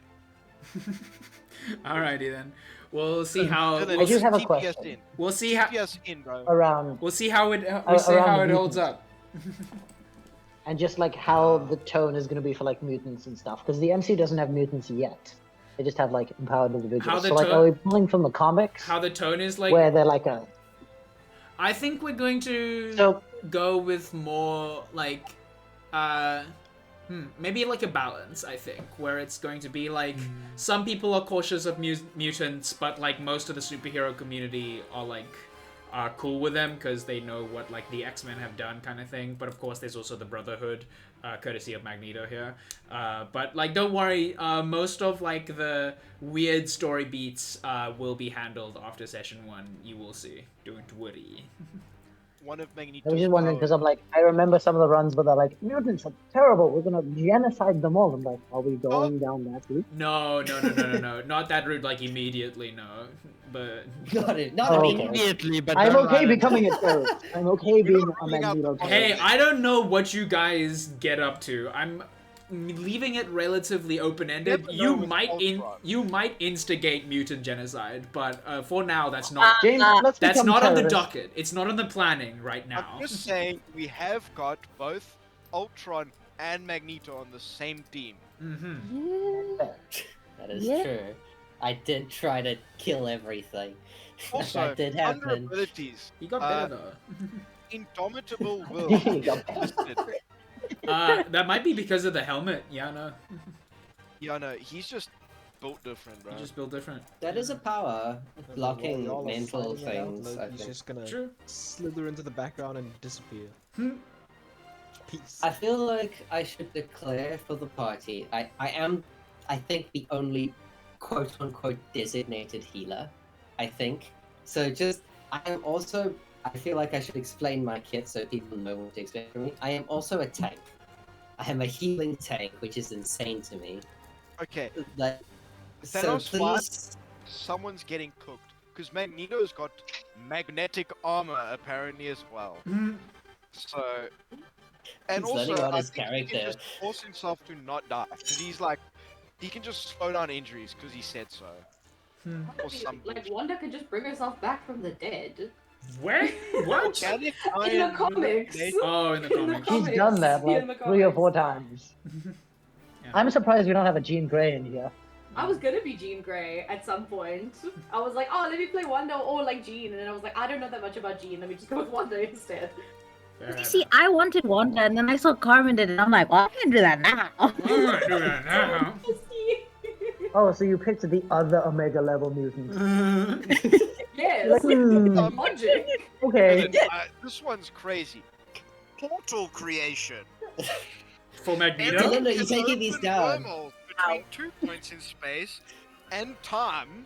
Alrighty then. We'll see how. Dylan, I do have a TPS question. in. We'll see how. TPS in, bro. Around We'll see how it. We'll see around how the it holds mutants. up. and just like how the tone is going to be for like mutants and stuff because the MC doesn't have mutants yet. They just have like empowered individuals. How the So like, tone- are we pulling from the comics How the tone is like. where they're like a I think we're going to so go with more like, maybe like a balance. I think where it's going to be like some people are cautious of mutants, but like most of the superhero community are cool with them because they know what like the X-Men have done, kind of thing. But of course, there's also the Brotherhood, courtesy of Magneto here. But like, don't worry, most of like the weird story beats will be handled after session 1. You will see. Don't worry. One of I Magneto's was just wondering because powers. I'm like I remember some of the runs where they're like mutants are terrible. We're gonna genocide them all. I'm like, are we going down that route? No, not that route. Like immediately, no. But Not it. Not Oh, I okay. mean, Immediately, but I'm don't okay run it. becoming a terrorist. I'm okay being a ruling out Magneto the terrorist. hey, I don't know what you guys get up to. I'm leaving it relatively open-ended. Never know You with Ultron. might instigate mutant genocide, but for now, that's not. James, let's That's become not on the terrorists. docket. It's not on the planning right now. I'm just saying we have got both Ultron and Magneto on the same team. Mm-hmm. that is Yeah. true. I did try to kill everything. Also, that did under happen. abilities, You got better though. Indomitable Will. You got better. listed. That might be because of the helmet. Yeah, no. Yeah, no, he's just built different, bro. You just build different. That is a power, While blocking y'all are mental fighting it out, things. I Loki's think. just gonna True. slither into the background and disappear. Peace. I feel like I should declare for the party. I am, I think, the only quote unquote designated healer. I think. So just, I am also, I feel like I should explain my kit so people know what to expect from me. I am also a tank. I am a healing tank, which is insane to me. Okay, Like, so Thanos fight, please. someone's getting cooked. Because Magneto's got magnetic armor apparently as well. So, and He's learning also about I his think he can character. just force himself to not die. 'Cause he's like, he can just slow down injuries because he said so. Or some Like bullshit. Wanda could just bring herself back from the dead. Where? What? Organic In the iron comics. manipulation- Oh, in the In the comics. She's comics. done that Yeah, like in the 3 or 4 comics. times. Yeah. I'm surprised we don't have a Jean Grey in here. I was gonna be Jean Grey at some point. I was like, oh, let me play Wanda or like Jean, and then I was like, I don't know that much about Jean. Let me just go with Wanda instead. Fair You see, enough. I wanted Wanda, and then I saw Carmen did it, and I'm like, well, I can't do that now. I'm gonna do that now. Oh, so you picked the other Omega level mutant. Yes. Hmm, Logic. okay. Listen, this one's crazy. Portal creation. For Magneto? Dylan, are you Can taking these open down? wormholes between 2 points in space and time.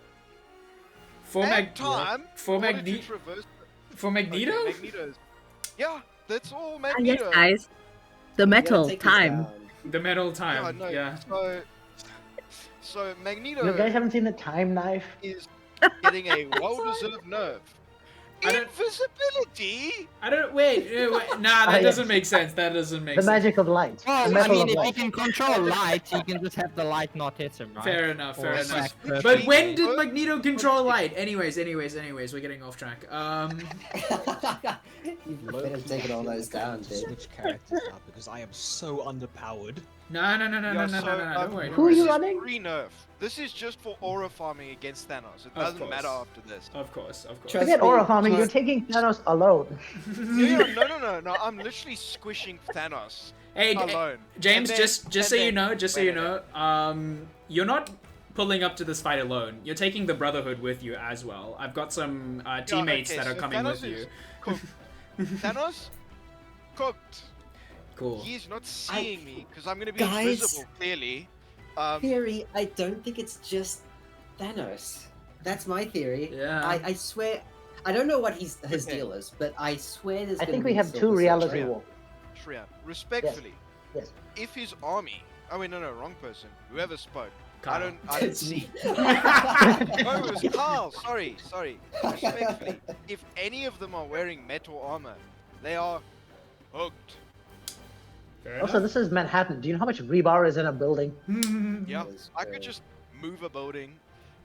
For and Mag. time. For in order to Magneto. traverse- For Magneto? Okay, Magneto's. Yeah, that's all Yes, Magneto. guys. The You gotta metal, take these time. down. The metal Yeah, time. no, Yeah. So Magneto You guys haven't seen the time knife? is getting a well-deserved nerve. I don't- Invisibility. I don't. Wait. Nah, that yeah. doesn't make sense. That doesn't make The sense. magic of light. The Well, I metal mean, of if he light. can control light, he can just have the light not hit him, right? Fair enough. Fair Or enough. slack But perfect. when did Magneto control light? Anyways, we're getting off track. You better take all those down, dude. Switch characters now because I am so underpowered. No. Yeah, Don't so, worry. Who are this you is running? Pre-nerf. This is just for aura farming against Thanos. It Of doesn't course. matter after this. Of course. Trust Forget me, aura farming, so- you're taking Thanos alone. Yeah, no. I'm literally squishing Thanos Hey, alone. James, And then- just so you and know, then- you're not pulling up to this fight alone. You're taking the Brotherhood with you as well. I've got some teammates okay, that are so coming Thanos with you. is cooked. Thanos cooked. Cool. He's not seeing me because I'm gonna be Guys. invisible. Clearly. Theory, I don't think it's just Thanos. That's my theory. Yeah. I swear, I don't know what his deal is, but I swear there's I gonna think be we have Silver 2 Surfer. reality Surfer. war. Shreya, respectfully, Yes. if his army, oh wait, no, wrong person. Whoever spoke, Carl. I don't see. Oh, it was Carl. Sorry. Respectfully, if any of them are wearing metal armor, they are hooked. Fair Also, this is Manhattan. Do you know how much rebar is in a building? enough. Yeah, Yes, I could just move a building.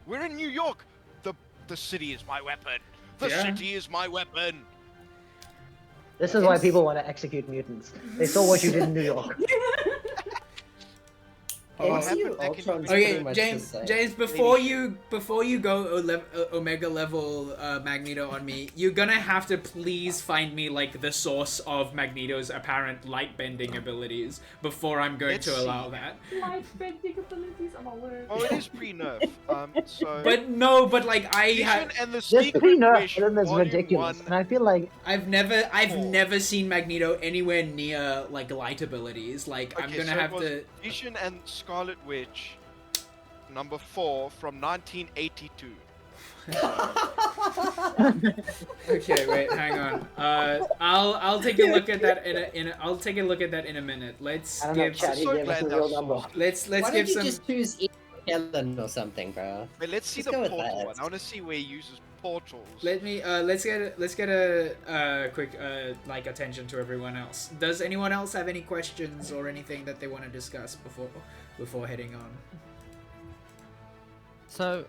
We're in New York. The city is my weapon. The Yeah. city is my weapon. This is why people want to execute mutants. They saw what you did in New York. What MCU happened back in Ultron's the- pretty Okay, much James. the same. James, before you go Omega level Magneto on me, you're gonna have to please find me like the source of Magneto's apparent light bending abilities before I'm going Let's to see. allow that. Light bending abilities. Oh my word. Oh, it is pre-nerf. So. But like I Vision have, and the There's Secret 3 nerfs, Wish, and then there's Volume ridiculous. 1. And I feel like I've never seen Magneto anywhere near like light abilities. Like I'm Okay, gonna so it have was to. Vision and Scarlet Witch, number 4 from 1982. Okay, wait, hang on. I'll take a look at that I'll take a look at that in a minute. Let's I don't know, give Chad, he so gave us glad the that real was number. sourced. let's Why give don't you some. just choose Helen or something, bro? Wait, let's see Let's the go with portal that. one. I want to see where he uses portals. Let me let's get a quick like attention to everyone else. Does anyone else have any questions or anything that they want to discuss before heading on? So,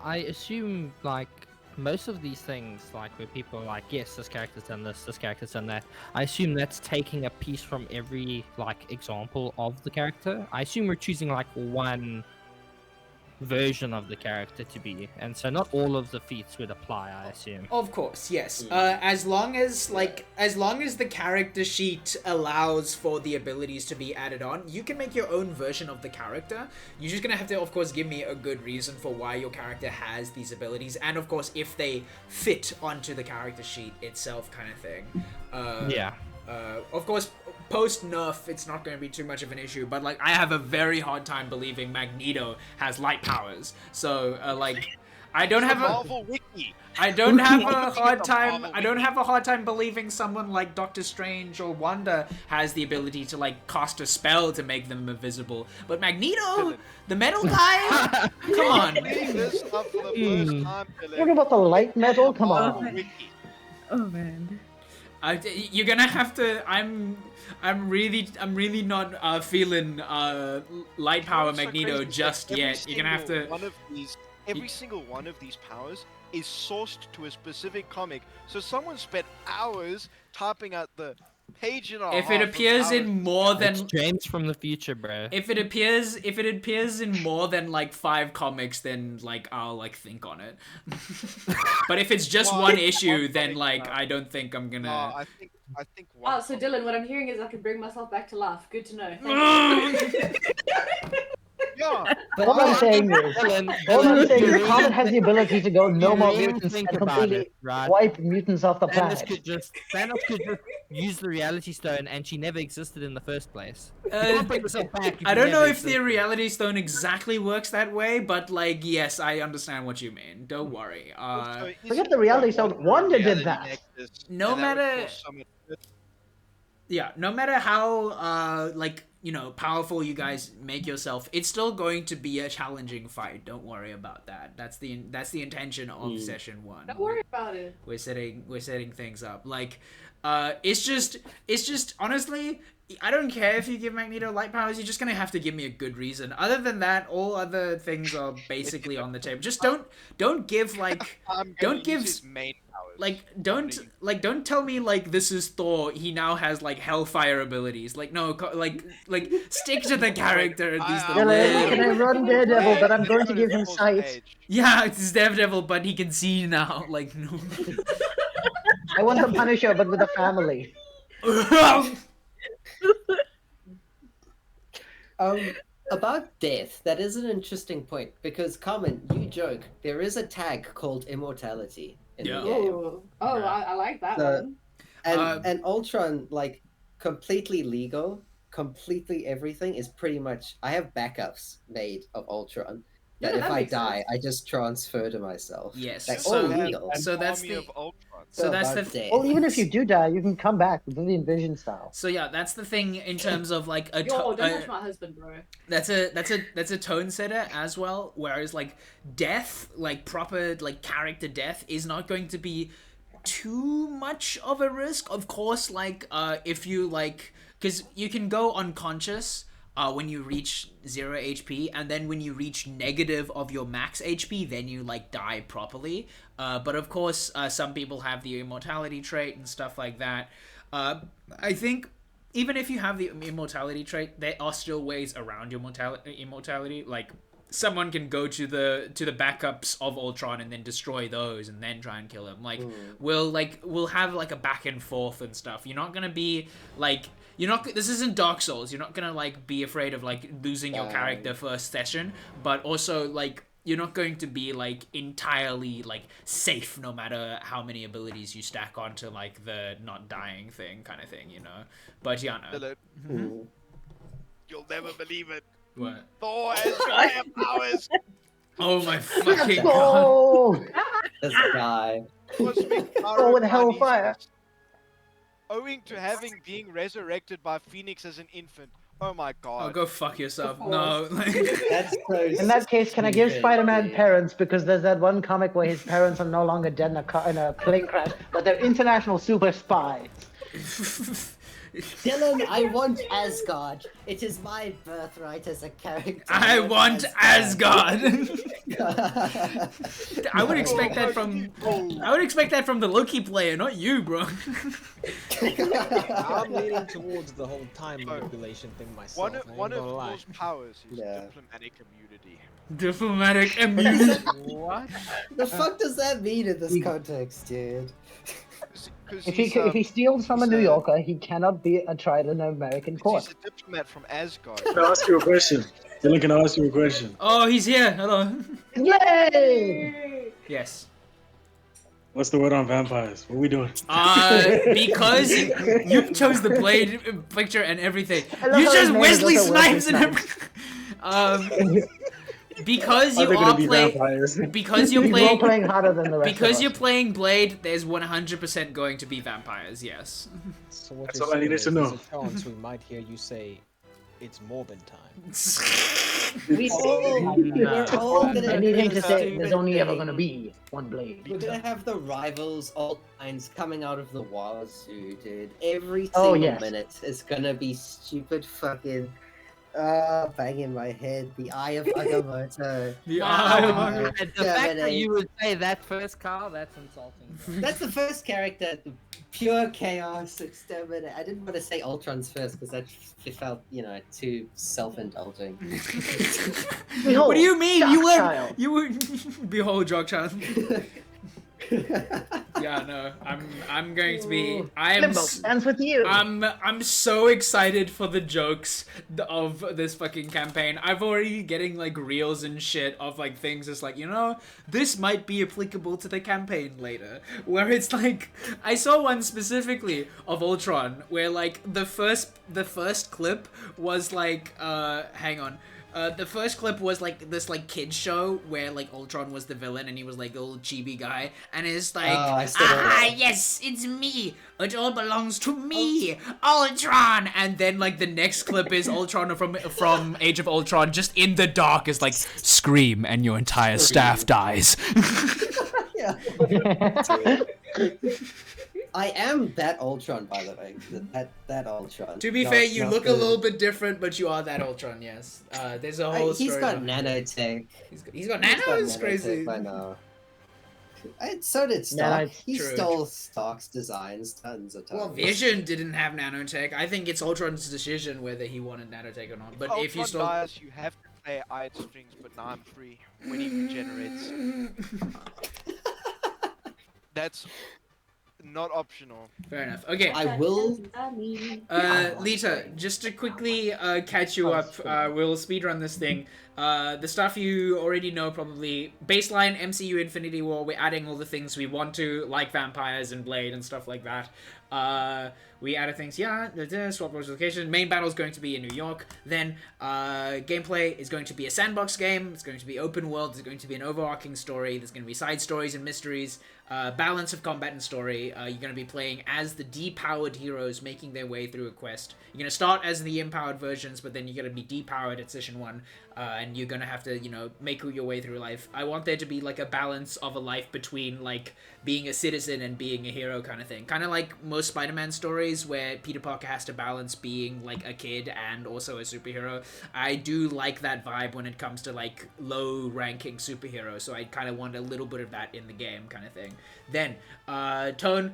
I assume, like, most of these things, like, where people are like, yes, this character's done this character's done that, I assume that's taking a piece from every, like, example of the character. I assume we're choosing, like, one version of the character to be, and so not all of the feats would apply, I assume. Of course, yes. As long as the character sheet allows for the abilities to be added on, you can make your own version of the character. You're just gonna have to, of course, give me a good reason for why your character has these abilities, and of course, if they fit onto the character sheet itself, kind of thing. Yeah. Of course, post nerf, it's not going to be too much of an issue, but like I have a very hard time believing Magneto has light powers. So I don't have a Marvel Wiki. I don't have a hard time. I don't have a hard time believing someone like Doctor Strange or Wanda has the ability to like cast a spell to make them invisible. But Magneto, the metal guy, come on. Reading this up for the first time, Talking about the light metal? Come Marvel on. Wiki. Oh man. You're gonna have to. I'm really not feeling light power What's so Magneto crazy is just that yet. You're gonna have to. Every single one of these powers is sourced to a specific comic. So someone spent hours typing out the page and a If half it of appears powers. in more It's than James from the future, bro. if it appears in more than like 5 comics, then like I'll like think on it. But if it's just Well, one I- issue, I'm then think like about I don't think I'm gonna. I think one. Oh, so Dylan, what I'm hearing is I can bring myself back to life. Good to know. Thank you. Yeah. But All I'm saying is, all I'm saying is, Comet has the ability to go no You more really mutants think and about completely it, right? wipe mutants off the Thanos planet. could just use the Reality Stone, and she never existed in the first place. Uh, Bring yourself back, you I can don't know never if the exist. Reality Stone exactly works that way, but like yes, I understand what you mean. Don't worry. Also, Forget isn't the reality there stone. one Wanda did reality that. nexus, No and that would matter- cause some- Yeah, no matter how like powerful you guys make yourself, it's still going to be a challenging fight. Don't worry about that. That's the intention of session 1. Don't worry about it. We're setting things up. Like it's just honestly, I don't care if you give Magneto light powers, you're just gonna have to give me a good reason. Other than that, all other things are basically on the table. Just don't give like I'm gonna don't use give his main powers. don't tell me like this is Thor, he now has like hellfire abilities. Like no, like stick to the character at least a Dylan, can I little. run Daredevil, but I'm going to give him Full sight. stage. Yeah, it's Daredevil, but he can see now. Like no. I want the Punisher, but with a family. About death, that is an interesting point because Carmen, you joke there is a tag called immortality in Yeah. the game, Ooh. Oh, I like that So- one. and Ultron like completely legal, completely everything is pretty much. I have backups made of Ultron that Yeah, if that I makes die, sense. I just transfer to myself. Yes, like, so- all legal. so that's Army the- of Ultron. so that's about the death. Well, even if you do die, you can come back within the Envision style. So yeah, that's the thing in terms of like a Yo, don't touch my husband, bro. that's a tone setter as well. Whereas like death, like proper like character death, is not going to be too much of a risk. Of course, like if you like, because you can go unconscious when you reach 0 HP, and then when you reach negative of your max HP, then you like die properly. But of course, some people have the immortality trait and stuff like that. I think even if you have the immortality trait, there are still ways around your immortality. Like someone can go to the backups of Ultron and then destroy those and then try and kill him. Like we'll have like a back and forth and stuff. You're not gonna be like this isn't Dark Souls. You're not gonna like be afraid of like losing your character first session, but also like you're not going to be like entirely like safe no matter how many abilities you stack onto like the not dying thing kind of thing, But yeah, no. Dylan, you'll never believe it. What? Thor has fire powers. Oh my fucking god. Oh! This guy. Cosmic Oh, with pyrokinesis. hellfire. Owing to having being resurrected by Phoenix as an infant. Oh my Oh, god. go fuck yourself. Of No. That's so. In that case, can I give stupid. Spider-Man parents, because there's that one comic where his parents are no longer dead in a plane crash, but they're international super spies. Dylan, I want Asgard. It is my birthright as a character. I want Asgard. I would expect that from the Loki player, not you, bro. I'm leaning towards the whole time manipulation thing myself. One I of ain't gonna lie. Thor's powers is Yeah. diplomatic immunity. Diplomatic immunity. What? The fuck does that mean in this context, dude? Because If he steals from a New Yorker, he cannot be tried in an American court. he's a diplomat from Asgard. Can I ask you a question? Dylan, can I ask you a question? Oh, he's here. Hello. Yay! Yes. What's the word on vampires? What are we doing? Because you chose the Blade picture and everything. I love You how chose his name is Wesley also Wesley Snipes and everything. Because Are you they gonna are be playing. vampires? Because you're He's role playing. playing harder than the rest Because of you're us. playing Blade, there's 100% going to be vampires. Yes. So what That's you're all I saying needed is to there's know. a chance we might hear you say, "It's Morbin time." We all, we're all gonna I need do him the to say stupid there's only ever thing. gonna be one Blade. We're gonna have the rivals alt lines coming out of the wazoo, dude. Every Oh, single yes. minute is gonna be stupid fucking bang in my head. The Eye of Agamotto. The Wow. The fact that Germinate. you would say that first, Carl, that's insulting. That's the first character. Pure chaos, exterminate. I didn't want to say Ultron's first because that felt, too self-indulging. Behold, What do you mean? You Darkchild. were. You were. Behold, Jockchild. Yeah, no. I'm going to be. I am. Limbo stands with you. I'm so excited for the jokes of this fucking campaign. I've already getting like reels and shit of like things. It's like, this might be applicable to the campaign later. Where it's like, I saw one specifically of Ultron where like the first clip was like, hang on. The first clip was like this like kids show where like Ultron was the villain and he was like a little chibi guy and it's like, Oh, I still don't ah know. yes, it's me. It all belongs to me, Ultron. And then like the next clip is Ultron from Age of Ultron just in the dark is like scream and your entire staff dies. Yeah. I am that Ultron, by the way. That Ultron. To be Not- fair, you not look a the- little bit different, but you are that Ultron. Yes. There's a whole story. He's got behind it. nanotech. He's got nano. It's crazy. I know. So did Stark. Nano's He true. stole Stark's designs tons of times. Well, Vision didn't have nanotech. I think it's Ultron's decision whether he wanted nanotech or not. But if you Ultron stole, dies, you have to play Iron Strings, but now I'm free when he regenerates. That's not optional. fair enough. Okay. I will. Lita, just to quickly catch you up, we'll speedrun this thing. The stuff you already know probably. Baseline MCU Infinity War, we're adding all the things we want to, like vampires and Blade and stuff like that. We added things, swap location. Main battle is going to be in New York. Then gameplay is going to be a sandbox game. It's going to be open world. There's going to be an overarching story. There's going to be side stories and mysteries. Balance of combat and story. You're going to be playing as the depowered heroes making their way through a quest. You're going to start as the empowered versions, but then you're going to be depowered at session 1. And you're going to have to, make your way through life. I want there to be like a balance of a life between like being a citizen and being a hero kind of thing. Kind of like most Spider-Man stories where Peter Parker has to balance being like a kid and also a superhero. I do like that vibe when it comes to like low ranking superheroes. So I kind of want a little bit of that in the game kind of thing. Then, tone,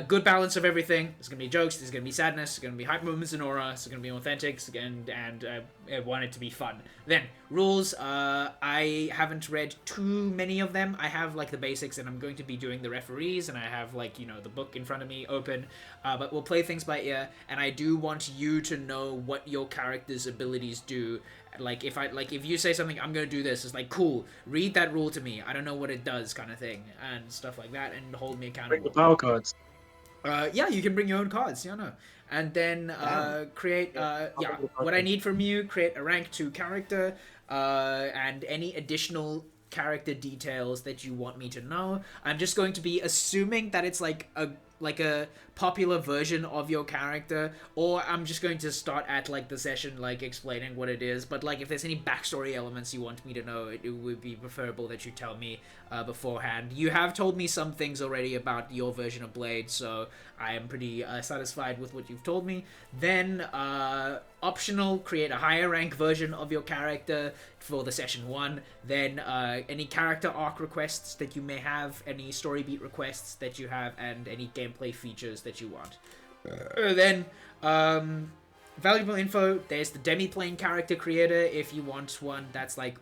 good balance of everything. There's going to be jokes, there's going to be sadness, there's going to be hype moments and aura, it's going to be authentic, and I want it to be fun. Then, rules, I haven't read too many of them. I have like the basics and I'm going to be doing the referees and I have like, the book in front of me open, but we'll play things by ear and I do want you to know what your character's abilities do. Like if you say something, I'm gonna do this, it's like, cool, read that rule to me, I don't know what it does kind of thing and stuff like that and hold me accountable. Bring the power cards. Yeah, you can bring your own cards, no. And then create what I need from you, create a rank 2 character and any additional character details that you want me to know. I'm just going to be assuming that it's like a popular version of your character, or I'm just going to start at like the session like explaining what it is, but like if there's any backstory elements you want me to know, it would be preferable that you tell me beforehand. You have told me some things already about your version of Blade, so I am pretty satisfied with what you've told me. Then optional, create a higher rank version of your character for the session 1. Then any character arc requests that you may have, any story beat requests that you have, and any gameplay features that you want. Then valuable info, there's the demi-plane character creator if you want one that's like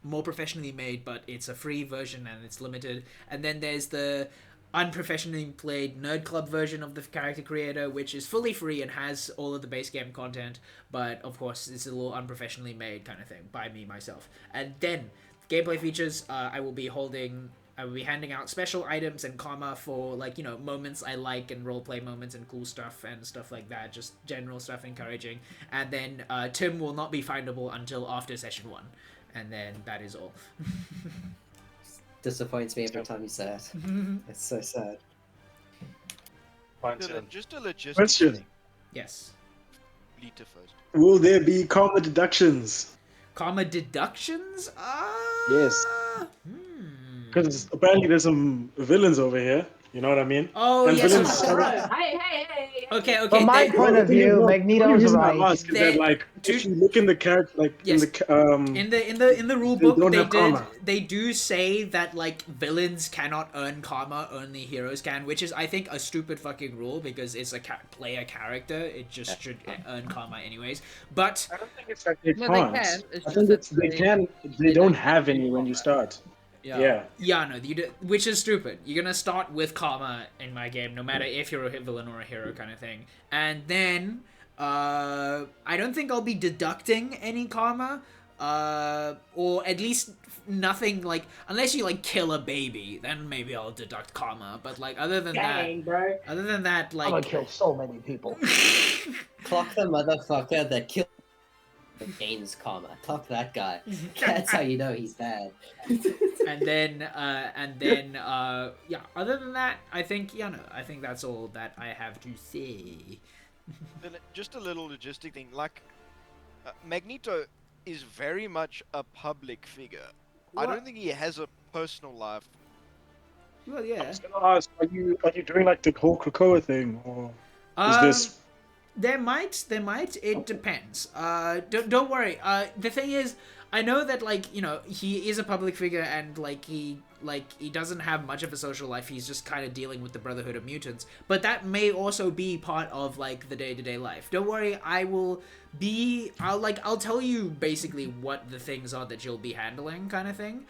more professionally made, but it's a free version and it's limited. And then there's the unprofessionally played Nerd Club version of the character creator, which is fully free and has all of the base game content, but of course it's a little unprofessionally made kind of thing by me myself. And then gameplay features, I will be handing out special items and karma for, like, you know, moments I like and roleplay moments and cool stuff and stuff like that, just general stuff encouraging. And then Tim will not be findable until after session 1, and then that is all. Disappoints me every time you say it. It's so sad. Fine, Dylan, Tim. just a logistics Question. thing. Yes. Lita first. Will there be karma deductions? Karma deductions? Yes. Because apparently there's some villains over here. You know what I mean? Oh, And yes. villains- Hey. Okay. From my they- point of The thing is, view, no, Magneto's the reason I right. ask is They- that, like, to- if you look in the character, like Yes. in in the rule they book, don't have karma. they do say that, like, villains cannot earn karma, only heroes can, which is, I think, a stupid fucking rule, because it's a player character. It just should earn karma anyways. But I don't think it's like they No, they can't. can. It's I just think that it's they they- can. They don't have any when you start. Yeah. no, you do, which is stupid. You're gonna start with karma in my game, no matter if you're a villain or a hero, kind of thing. And then, I don't think I'll be deducting any karma, or at least nothing, like, unless you, like, kill a baby, then maybe I'll deduct karma. But, like, other than Dang, bro. that, I'm gonna like, kill so many people. Clock the motherfucker that killed gains karma. Clock that guy. That's how you know he's bad. and then, yeah. Other than that, I think, I think that's all that I have to say. Dylan, just a little logistic thing. Like, Magneto is very much a public figure. I What? don't think he has a personal life. Well, I yeah. was gonna ask, are you doing like the whole Krakoa thing, or is this? There might. It depends. Don't worry. The thing is, I know that, like, you know, he is a public figure and, like, he doesn't have much of a social life. He's just kind of dealing with the Brotherhood of Mutants. But that may also be part of, like, the day-to-day life. Don't worry. I'll tell you basically what the things are that you'll be handling, kind of thing.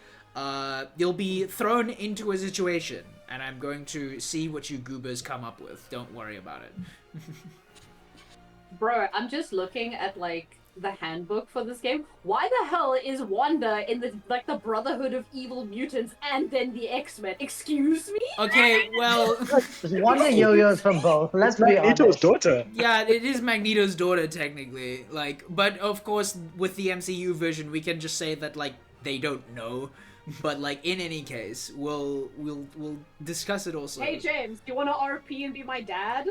You'll be thrown into a situation, and I'm going to see what you goobers come up with. Don't worry about it. Bro, I'm just looking at, like, the handbook for this game. Why the hell is Wanda in the, like, the Brotherhood of Evil Mutants and then the X-Men? Excuse me? Okay, well, Wonder yo-yos from both. Let's It's be Magneto's honest. daughter. yeah, it is Magneto's daughter technically. Like, but of course, with the MCU version, we can just say that, like, they don't know. But, like, in any case, we'll discuss it also. Hey, James, do you want to RP and be my dad?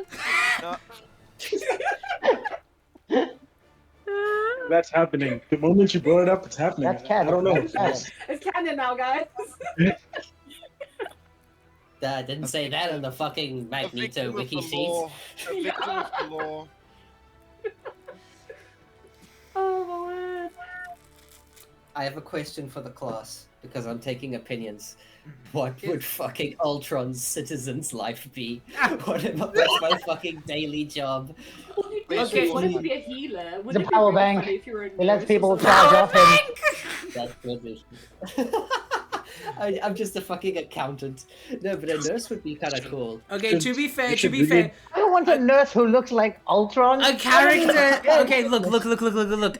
That's happening. The moment you brought it up, it's happening. That's canon. I don't know. That's canon. It's canon now, guys. Didn't say that in the fucking A Magneto victim of wiki the sheet. law. A victim of the law. Oh, my word. I have a question for the class because I'm taking opinions. What would fucking Ultron's citizen's life be? What's my fucking daily job? Okay. What if you be a healer? Wouldn't a it be power really bank. funny if you were a It lets nurse or people something? charge off him. That's good. I'm just a fucking accountant. No, but a nurse would be kind of cool. Okay, to be fair, should really- I don't want a nurse who looks like Ultron. a character. Okay, look.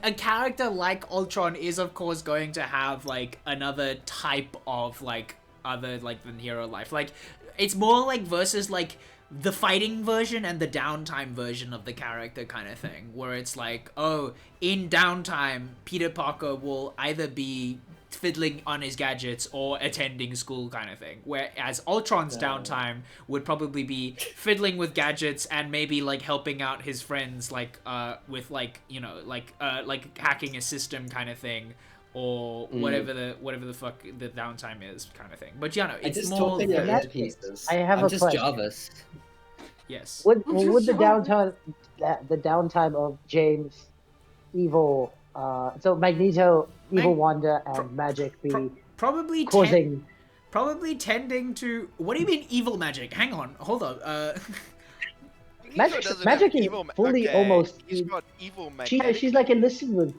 A character like Ultron is, of course, going to have, like, another type of, like, other, like, than hero life. Like, it's more like versus, like, the fighting version and the downtime version of the character kind of thing, where it's like, oh, in downtime, Peter Parker will either be fiddling on his gadgets or attending school kind of thing, whereas Ultron's downtime would probably be fiddling with gadgets and maybe, like, helping out his friends, like, with, like, you know, like hacking a system kind of thing, or whatever the fuck the downtime is kind of thing. But yeah, no, I it's just more talk in your that- head pieces. I have I'm a just question. Jarvis. yes. Would the downtime of James, evil, so Magneto, evil Wanda, and Magic be Probably causing? probably tending to. What do you mean evil magic? Hang on, hold on. Magneto Magic- doesn't magic have is evil fully okay, almost- He's got evil magic. She's like enlisted with.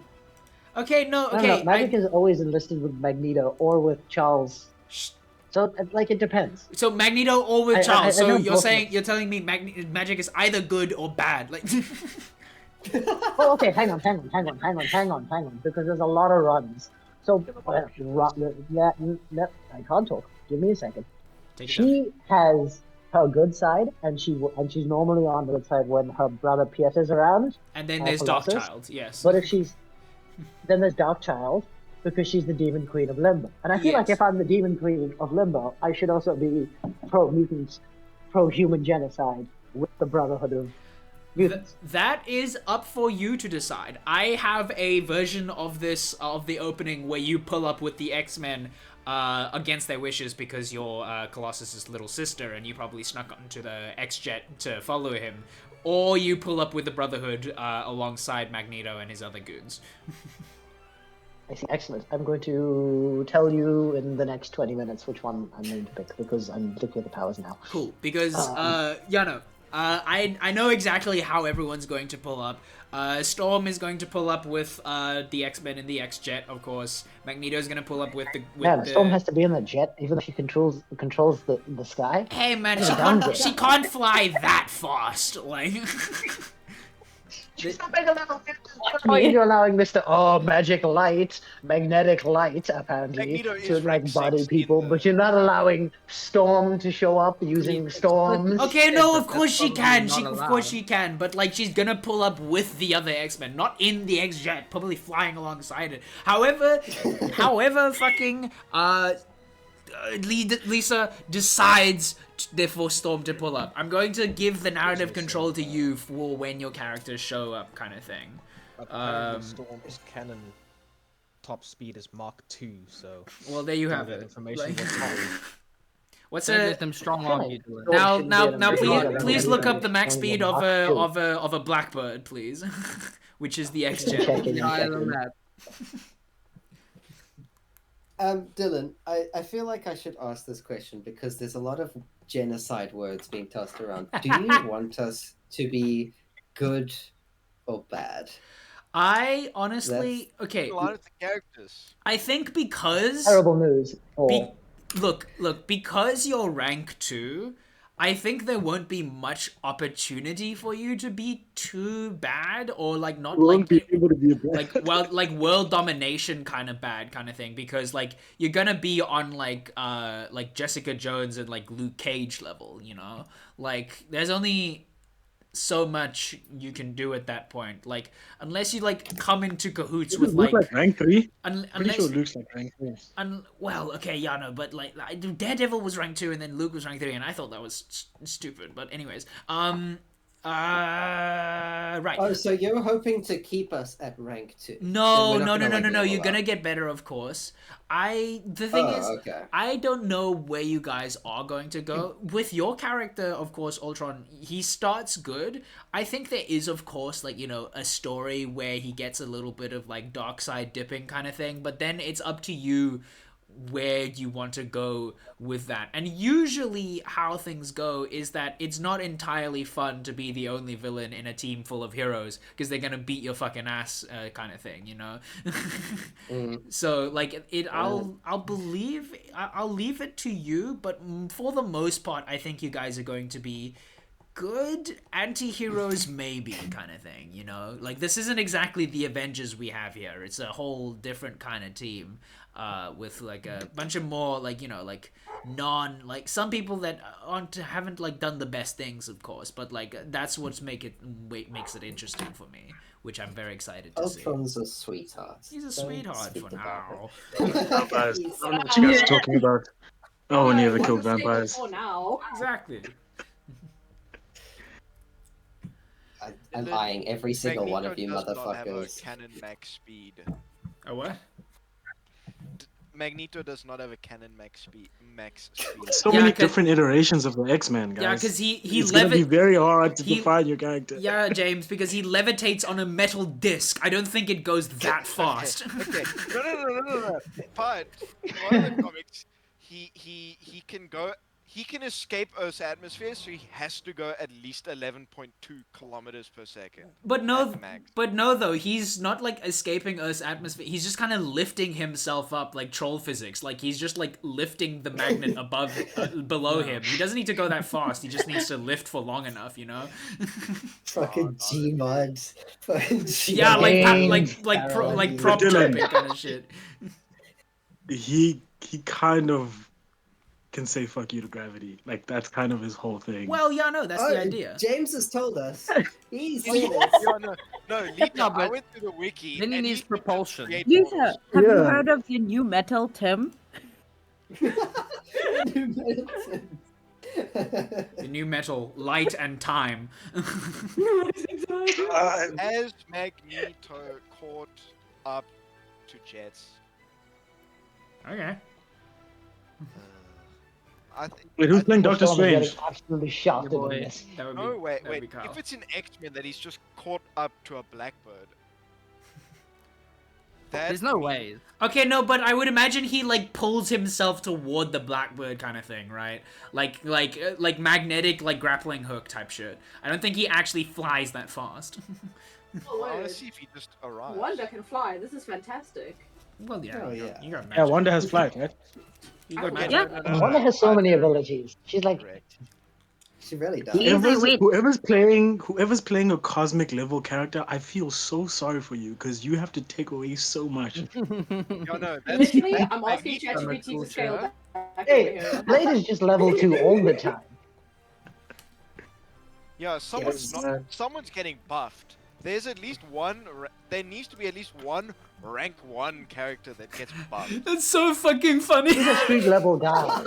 Okay, no, I don't okay. know. Magic is always enlisted with Magneto or with Charles. So like it depends. So Magneto or with Charles. I So know you're both saying ways. you're telling me magic is either good or bad. Like Oh, okay. Hang on. Because there's a lot of runs. So I can't talk. Give me a second. take it down. She has her good side, and she's normally on the good side when her brother Piet is around. And then there's Colossus. Darkchild, yes. But if she's then there's Darkchild because she's the demon queen of Limbo. And I feel like Yes. if I'm the demon queen of Limbo, I should also be pro mutants, pro human genocide with the Brotherhood of Mutants. That is up for you to decide. I have a version of this of the opening where you pull up with the X-Men against their wishes because you're Colossus's little sister and you probably snuck onto the X-Jet to follow him, or you pull up with the Brotherhood alongside Magneto and his other goons. I see. Excellent. I'm going to tell you in the next 20 minutes which one I'm going to pick because I'm looking at the powers now. Cool, because Yano, I know exactly how everyone's going to pull up. Storm is going to pull up with the X-Men and the X-Jet, of course. Magneto's going to pull up with the Storm has to be in the jet, even though she controls the sky. Hey man, That's she can't fly that fast. Like She's not being allowed. You're allowing Mr. Magnetic light, apparently, Magneto is to like rank body 6 in people, the- but you're not allowing Storm to show up using storms. okay, no, of That's course she probably can. not Of allowed. course she can. But like, she's gonna pull up with the other X-Men, not in the X-Jet, probably flying alongside it. However, fucking Lisa decides therefore Storm to pull up. I'm going to give the narrative control to you for when your characters show up, kind of thing. Apparently, Storm's cannon top speed is Mach 2, so. Well, there you have that it. information Like- was wrong. What's Don't a let them strong arm you to it. now Storm please look up the max Storm speed Mach of 2. a blackbird, please, which is the X-Jet. Checking. Dylan, I feel like I should ask this question because there's a lot of genocide words being tossed around. Do you want us to be good or bad? I honestly, A okay, lot of the characters. I think because Terrible news. look, because you're rank 2, I think there won't be much opportunity for you to be too bad or like not We won't like be able to be a bad. like world domination kind of bad kind of thing, because like you're gonna be on like Jessica Jones and like Luke Cage level, you know? Like there's only so much you can do at that point, like unless you like come into cahoots with Luke like rank 3? Pretty unless sure Luke's like rank 3. well, okay, yeah, no, but like Daredevil was rank 2 and then Luke was rank 3, and I thought that was stupid. But anyways, right. Oh, so you're hoping to keep us at rank 2? No, Then we're no, not no, gonna, no, like, no, no. level You're gonna up. get better, of course. The thing is, okay. I don't know where you guys are going to go. With your character, of course, Ultron, he starts good. I think there is, of course, like, you know, a story where he gets a little bit of, like, dark side dipping kind of thing. But then it's up to you where you want to go with that. And usually how things go is that it's not entirely fun to be the only villain in a team full of heroes because they're gonna beat your fucking ass, kind of thing, you know. So like I'll leave it to you, but for the most part I think you guys are going to be good anti-heroes maybe kind of thing, you know. Like this isn't exactly the Avengers we have here. It's a whole different kind of team with like a bunch of more like, you know, like like some people that haven't like done the best things, of course, but like that's what's makes it interesting for me, which I'm very excited to see. Ultron's a sweetheart. He's a Don't sweetheart speak for about now. Vampires. I don't know what you guys are talking about. Oh, when you ever killed vampires. For now. Exactly. I'm eyeing every single one of you Magneto does not have a motherfuckers. cannon max speed. A what? Magneto does not have a cannon max speed. So Yeah, many 'cause- different iterations of the X-Men, guys. Yeah, because he it's gonna be very hard to he- define your character. Yeah, James, because he levitates on a metal disc. I don't think it goes that fast. Okay. No. But in one of the comics, he can go. he can escape Earth's atmosphere, so he has to go at least 11.2 kilometers per second. But no, at max. though he's not like escaping Earth's atmosphere. He's just kind of lifting himself up like troll physics. Like he's just like lifting the magnet above, below him. He doesn't need to go that fast. He just needs to lift for long enough, you know. Fucking G mods. Fucking G Yeah, like Parody. prop Dylan. jumping kind of shit. He kind of can say fuck you to gravity. Like that's kind of his whole thing. Well, yeah, no, that's the idea. James has told us. He's Yeah, seen this. no, Lita, No, I but went through the wiki. then he and needs can propulsion. create Lisa, models. have you Yeah. heard of the new metal, Tim? The new metal, light and time. As Magneto caught up to Jets, Okay. I think. Wait, who's playing Doctor Storm is getting Strange? absolutely shafted Your in boy. this. That would be. No, wait. that'd be Kyle. If it's in X-Men that he's just caught up to a Blackbird, There's no way. Okay, no, but I would imagine he like pulls himself toward the Blackbird kind of thing, right? Like magnetic, like grappling hook type shit. I don't think he actually flies that fast. Oh, I want word. to see if he just arrives. Wanda can fly. This is fantastic. Well, yeah, Oh, you yeah. got, you got magic. Yeah, Wanda has flight, right? You got magic. Yeah. Wanda has so many abilities. She's like, Correct. She really does. He is a witch. Whoever's playing a cosmic level character, I feel so sorry for you because you have to take away so much. No, that's Literally, I'm I asking need ChatGPT cool to scale chat. back hey, over here. Blade is just level 2 all the time. Yeah, someone's Yes. someone's getting buffed. There's at least one. There needs to be at least one rank 1 character that gets buffed. That's so fucking funny. He's a street level guy.